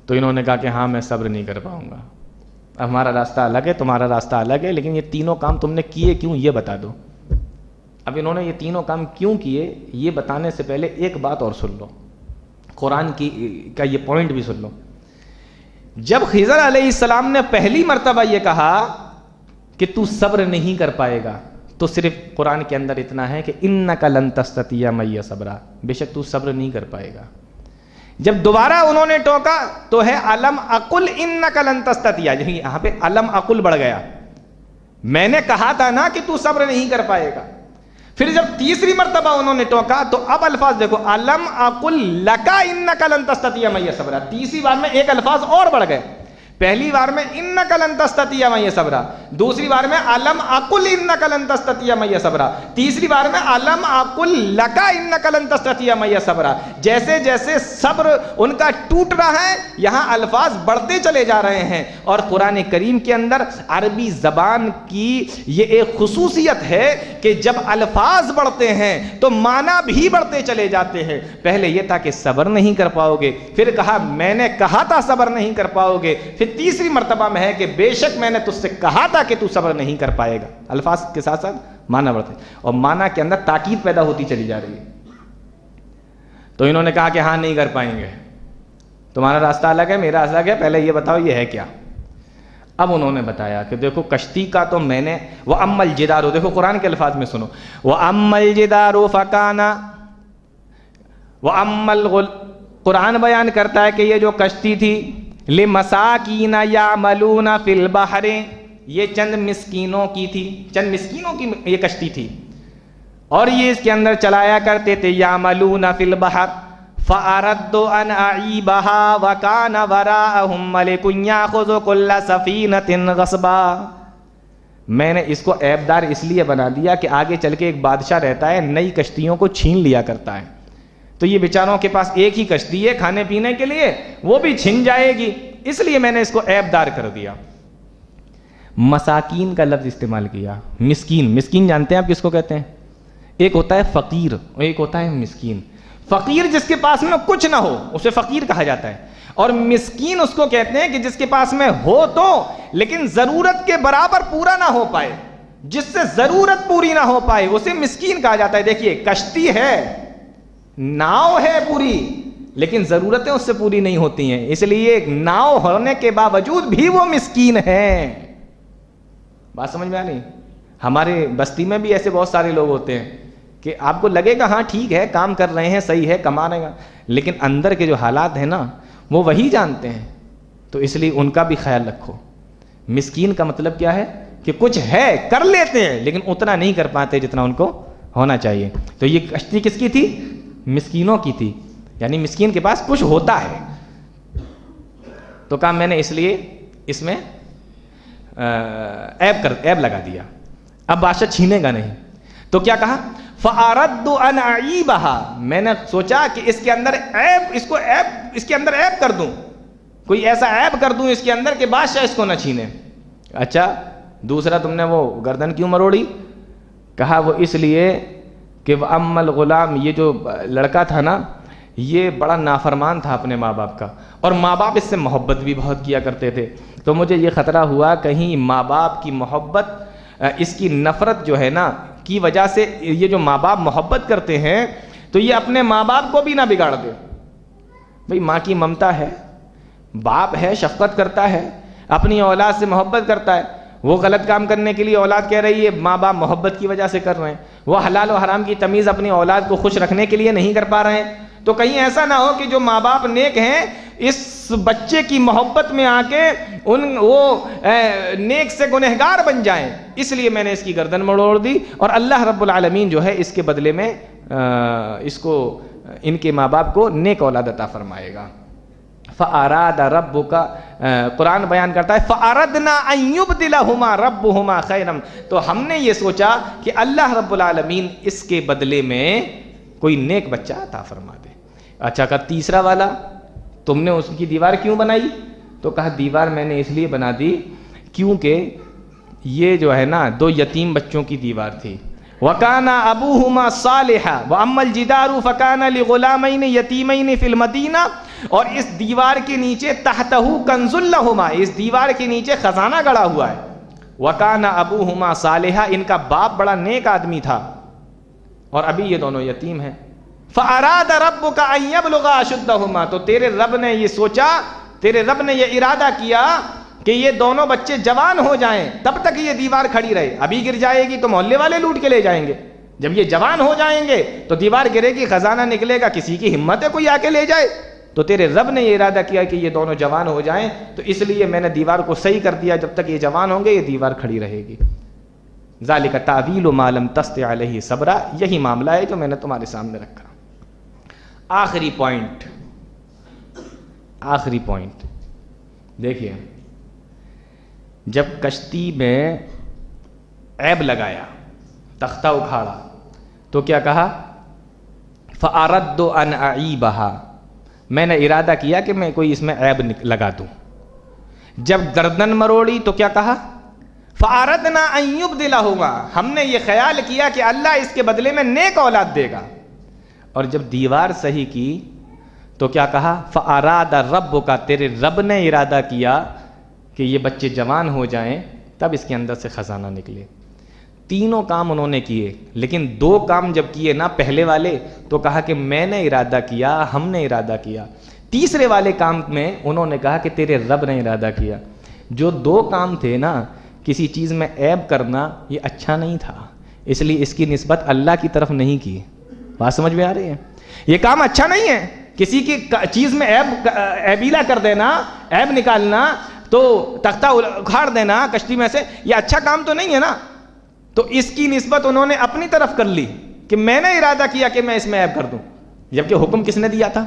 تو انہوں نے کہا کہ ہاں میں صبر نہیں کر پاؤں گا، ہمارا راستہ الگ ہے، تمہارا راستہ الگ ہے، لیکن یہ تینوں کام تم نے کیے کیوں یہ بتا دو۔ اب انہوں نے یہ تینوں کام کیوں کیے یہ بتانے سے پہلے ایک بات اور سن لو، قرآن کا یہ پوائنٹ بھی سن لو۔ جب خضر علیہ السلام نے پہلی مرتبہ یہ کہا کہ تو صبر نہیں کر پائے گا، تو صرف قرآن کے اندر اتنا ہے کہ انک لن تستطیع معی صبرا، بے شک تو صبر نہیں کر پائے گا۔ جب دوبارہ انہوں نے ٹوکا تو ہے علم اقل انک لن تستطیع، یہاں پہ علم اقل بڑھ گیا، میں نے کہا تھا نا کہ تو صبر نہیں کر پائے گا۔ پھر جب تیسری مرتبہ انہوں نے ٹوکا تو اب الفاظ دیکھو، علم اقل لک انک لن تستطیع معی صبرا، تیسری بار میں ایک الفاظ اور بڑھ گئے، پہلی بار میں انک لن تستطیع معی صبرا، دوسری بار میں علم اقل انک لن تستطیع معی صبرا، تیسری بار میں علم اقل لک انک لن تستطیع معی صبرا۔ جیسے جیسے صبر ان کا ٹوٹ رہا ہے، یہاں الفاظ بڑھتے چلے جا رہے ہیں، اور قرآن کریم کے اندر عربی زبان کی یہ ایک خصوصیت ہے کہ جب الفاظ بڑھتے ہیں تو معنی بھی بڑھتے چلے جاتے ہیں۔ پہلے یہ تھا کہ صبر نہیں کر پاؤ گے، پھر کہا میں نے کہا تھا صبر نہیں کر پاؤ گے، پھر تیسری مرتبہ میں ہے کہ بے شک میں نے تجھ سے کہا تھا کہ تو صبر نہیں کر پائے گا۔ الفاظ کے ساتھ ساتھ معنی بڑھتے اور معنی کے اندر تاکید پیدا ہوتی چلی جا رہی ہے۔ تو انہوں نے کہا کہ ہاں نہیں کر پائیں گے، تمہارا راستہ الگ ہے، میرا الگ ہے، پہلے یہ بتاؤ یہ ہے کیا۔ اب انہوں نے بتایا کہ دیکھو کشتی کا تو میں نے وَأَمَّا الْجِدَارُ، دیکھو قرآن کے الفاظ میں سنو، وَأَمَّا الْجِدَارُ فَكَانَ، قرآن بیان کرتا ہے کہ یہ جو کشتی تھی لِمَسَاكِينَ يَعْمَلُونَ فِي الْبَحْرِ، یہ چند مسکینوں کی تھی، چند مسکینوں کی یہ کشتی تھی، اور یہ اس کے اندر چلایا کرتے تھے يَعْمَلُونَ فِي الْبَحْرِ فَأَرَدْتُ أَنْ أَعِيبَهَا وَكَانَ وَرَاءَهُمْ مَلِكٌ يَأْخُذُ كُلَّ سَفِينَةٍ غَصْبًا، میں نے اس کو عیبدار اس لیے بنا دیا کہ آگے چل کے ایک بادشاہ رہتا ہے، نئی کشتیوں کو چھین لیا کرتا ہے، تو یہ بیچاروں کے پاس ایک ہی کشتی ہے کھانے پینے کے لیے، وہ بھی چھن جائے گی، اس لیے میں نے اس کو عیب دار کر دیا۔ مساکین کا لفظ استعمال کیا۔ مسکین، مسکین جانتے ہیں آپ کس کو کہتے ہیں؟ ایک ہوتا ہے فقیر اور ایک ہوتا ہے مسکین۔ فقیر جس کے پاس میں کچھ نہ ہو اسے فقیر کہا جاتا ہے، اور مسکین اس کو کہتے ہیں کہ جس کے پاس میں ہو تو لیکن ضرورت کے برابر پورا نہ ہو پائے، جس سے ضرورت پوری نہ ہو پائے اسے مسکین کہا جاتا ہے۔ دیکھیے کشتی ہے، ناؤ ہے پوری، لیکن ضرورتیں اس سے پوری نہیں ہوتی ہیں، اس لیے ناؤ ہونے کے باوجود بھی وہ مسکین ہے۔ بات سمجھ میں آ رہی؟ ہمارے بستی میں بھی ایسے بہت سارے لوگ ہوتے ہیں کہ آپ کو لگے گا ہاں ٹھیک ہے کام کر رہے ہیں، صحیح ہے، کما رہے ہیں، لیکن اندر کے جو حالات ہیں نا وہ وہی جانتے ہیں، تو اس لیے ان کا بھی خیال رکھو۔ مسکین کا مطلب کیا ہے کہ کچھ ہے، کر لیتے ہیں لیکن اتنا نہیں کر پاتے جتنا ان کو ہونا چاہیے۔ تو یہ کشتی کس کی تھی؟ مسکینوں کی تھی، یعنی مسکین کے پاس کچھ ہوتا ہے۔ تو کہا میں نے اس لیے اس میں عیب لگا دیا، اب بادشاہ چھینے گا نہیں۔ تو کیا کہا؟ فَأَرَدُّ أَنْ أَعِيبَهَا، میں نے سوچا کہ اس کے اندر عیب کر دوں، کوئی ایسا عیب کر دوں اس کے اندر کہ بادشاہ اس کو نہ چھینے۔ اچھا دوسرا تم نے وہ گردن کیوں مروڑی؟ کہا وہ اس لیے کہ وَأَمَّا الْغُلَامُ، یہ جو لڑکا تھا نا یہ بڑا نافرمان تھا اپنے ماں باپ کا، اور ماں باپ اس سے محبت بھی بہت کیا کرتے تھے، تو مجھے یہ خطرہ ہوا کہیں ماں باپ کی محبت، اس کی نفرت جو ہے نا کی وجہ سے، یہ جو ماں باپ محبت کرتے ہیں تو یہ اپنے ماں باپ کو بھی نہ بگاڑ دے۔ بھئی ماں کی ممتا ہے، باپ ہے شفقت کرتا ہے، اپنی اولاد سے محبت کرتا ہے، وہ غلط کام کرنے کے لیے اولاد کہہ رہی ہے، ماں باپ محبت کی وجہ سے کر رہے ہیں، وہ حلال و حرام کی تمیز اپنی اولاد کو خوش رکھنے کے لیے نہیں کر پا رہے ہیں، تو کہیں ایسا نہ ہو کہ جو ماں باپ نیک ہیں اس بچے کی محبت میں آ کے وہ نیک سے گنہگار بن جائیں، اس لیے میں نے اس کی گردن مروڑ دی، اور اللہ رب العالمین جو ہے اس کے بدلے میں اس کو، ان کے ماں باپ کو نیک اولاد عطا فرمائے گا۔ فَأَرَادَ رَبُّكَ، قرآن بیان کرتا ہے فَأَرَدْنَا أَن يُبْدِلَهُمَا رَبُّهُمَا خَيْرًا، تو ہم نے یہ سوچا کہ اللہ رب العالمین اس کے بدلے میں کوئی نیک بچہ عطا فرما دے۔ اچھا کہا تیسرا والا تم نے اس کی دیوار کیوں بنائی؟ تو کہا دیوار میں نے اس لیے بنا دی کیونکہ یہ جو ہے نا دو یتیم بچوں کی دیوار تھی۔ وَكَانَ أَبُوهُمَا صَالِحًا وَأَمَّا الْجِدَارُ فَكَانَ لِغُلَامَيْنِ يَتِيمَيْنِ فِي الْمَدِينَةِ، اور اس دیوار کے نیچے تحتہو کنز لہما، اس دیوار کے نیچے خزانہ گڑا ہوا ہے۔ وَكَانَ أَبُوهُمَا صَالِحًا، ان کا باپ بڑا نیک آدمی تھا اور ابھی یہ دونوں یتیم ہیں۔ فَأَرَادَ رَبُّكَ أَن يَبْلُغَا أَشُدَّهُمَا، تو تیرے رب نے یہ سوچا، تیرے رب نے یہ ارادہ کیا کہ یہ دونوں بچے جوان ہو جائیں، تب تک یہ دیوار کھڑی رہے، ابھی گر جائے گی تو محلے والے لوٹ کے لے جائیں گے، جب یہ جوان ہو جائیں گے تو دیوار گرے گی، خزانہ نکلے گا، کسی کی ہمت ہے کوئی آ کے لے جائے، تو تیرے رب نے یہ ارادہ کیا کہ یہ دونوں جوان ہو جائیں، تو اس لیے میں نے دیوار کو صحیح کر دیا، جب تک یہ جوان ہوں گے یہ دیوار کھڑی رہے گی۔ ذالک تعویل ما لم تستطع علیہ صبرا، یہی معاملہ ہے جو میں نے تمہارے سامنے رکھا۔ آخری پوائنٹ دیکھیے، جب کشتی میں عیب لگایا، تختہ اکھاڑا، تو کیا کہا؟ فَأَرَدُّ أَنْ أَعِيبَهَا، میں نے ارادہ کیا کہ میں کوئی اس میں عیب لگا دوں۔ جب گردن مروڑی تو کیا کہا؟ فَأَرَدْنَا أَن يُبْدِلَهُمَا، ہم نے یہ خیال کیا کہ اللہ اس کے بدلے میں نیک اولاد دے گا۔ اور جب دیوار صحیح کی تو کیا کہا؟ فَأَرَادَ رَبُّكَ، تیرے رب نے ارادہ کیا کہ یہ بچے جوان ہو جائیں تب اس کے اندر سے خزانہ نکلے۔ تینوں کام انہوں نے کیے، لیکن دو کام جب کیے نا پہلے والے تو کہا کہ میں نے ارادہ کیا، ہم نے ارادہ کیا۔ تیسرے والے کام میں انہوں نے کہا کہ تیرے رب نے ارادہ کیا۔ جو دو کام تھے نا، کسی چیز میں عیب کرنا یہ اچھا نہیں تھا، اس لیے اس کی نسبت اللہ کی طرف نہیں کی۔ بات سمجھ میں آ رہی ہے؟ یہ کام اچھا نہیں ہے، کسی کی چیز میں عیبیلا کر دینا، عیب نکالنا، تو تختہ اکھاڑ دینا کشتی میں سے، یہ اچھا کام تو نہیں ہے نا۔ تو اس کی نسبت انہوں نے اپنی طرف کر لی کہ میں نے ارادہ کیا کہ میں اس میں عیب کر دوں، جبکہ حکم کس نے دیا تھا؟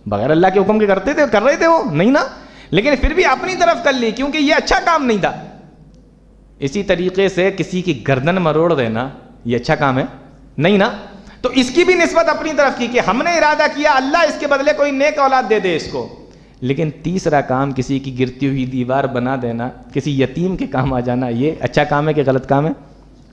بغیر اللہ کے حکم کے کر رہے تھے وہ نہیں نا، لیکن پھر بھی اپنی طرف کر لی کیونکہ یہ اچھا کام نہیں تھا۔ اسی طریقے سے کسی کی گردن مروڑ دینا یہ اچھا کام ہے نہیں نا، تو اس کی بھی نسبت اپنی طرف کی کہ ہم نے ارادہ کیا اللہ اس کے بدلے کوئی نیک اولاد دے دے اس کو. لیکن تیسرا کام کسی کی گرتی ہوئی دیوار بنا دینا, کسی یتیم کے کام آ جانا, یہ اچھا کام ہے کہ غلط کام ہے؟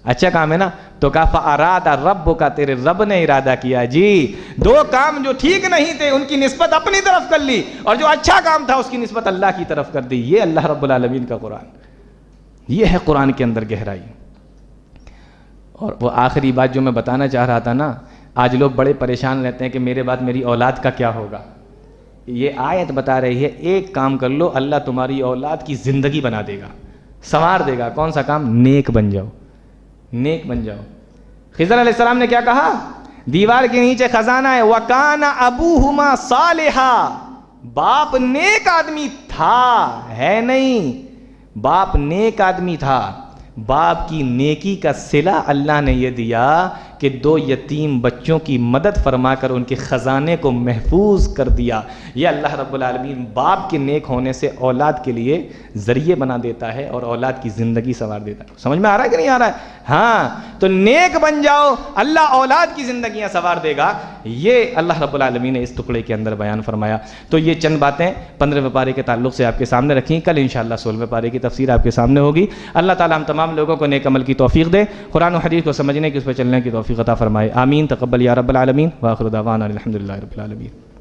اچھا کام ہے نا. تو کہا فَأَرَادَ رَبُّكَ, تیرے رب نے ارادہ کیا جی, دو کام جو ٹھیک نہیں تھے ان کی نسبت اپنی طرف کر لی, اور جو اچھا کام تھا اس کی نسبت اللہ کی طرف کر دی. یہ اللہ رب العالمین کا قرآن, یہ ہے قرآن کے اندر گہرائی. اور وہ آخری بات جو میں بتانا چاہ رہا تھا نا, آج لوگ بڑے پریشان رہتے ہیں کہ میرے بعد میری اولاد کا کیا ہوگا. یہ آیت بتا رہی ہے ایک کام کر لو, اللہ تمہاری اولاد کی زندگی بنا دے گا, سنوار دے گا. کون سا کام؟ نیک بن جاؤ, نیک بن جاؤ. خضر علیہ السلام نے کیا کہا؟ دیوار کے نیچے خزانہ ہے, وَكَانَ أَبُوهُمَا صَالِحًا, باپ نیک آدمی تھا, ہے نہیں, باپ نیک آدمی تھا. باپ کی نیکی کا صلہ اللہ نے یہ دیا کہ دو یتیم بچوں کی مدد فرما کر ان کے خزانے کو محفوظ کر دیا. یہ اللہ رب العالمین باپ کے نیک ہونے سے اولاد کے لیے ذریعے بنا دیتا ہے اور اولاد کی زندگی سنوار دیتا ہے. سمجھ میں آ رہا ہے کہ نہیں آ رہا ہے؟ ہاں, تو نیک بن جاؤ, اللہ اولاد کی زندگیاں سنوار دے گا. یہ اللہ رب العالمین نے اس ٹکڑے کے اندر بیان فرمایا. تو یہ چند باتیں 15ویں پارے کے تعلق سے آپ کے سامنے رکھیں. کل انشاءاللہ 16ویں پارے کی تفسیر آپ کے سامنے ہوگی. اللہ تعالیٰ ہم تمام لوگوں کو نیک عمل کی توفیق دے, قرآن و حدیث کو سمجھنے کی, اس پہ چلنے کی توفیق عطا فرمائے. آمین. تقبل یا رب العالمین. وآخر دعوانا الحمدللہ رب العالمین.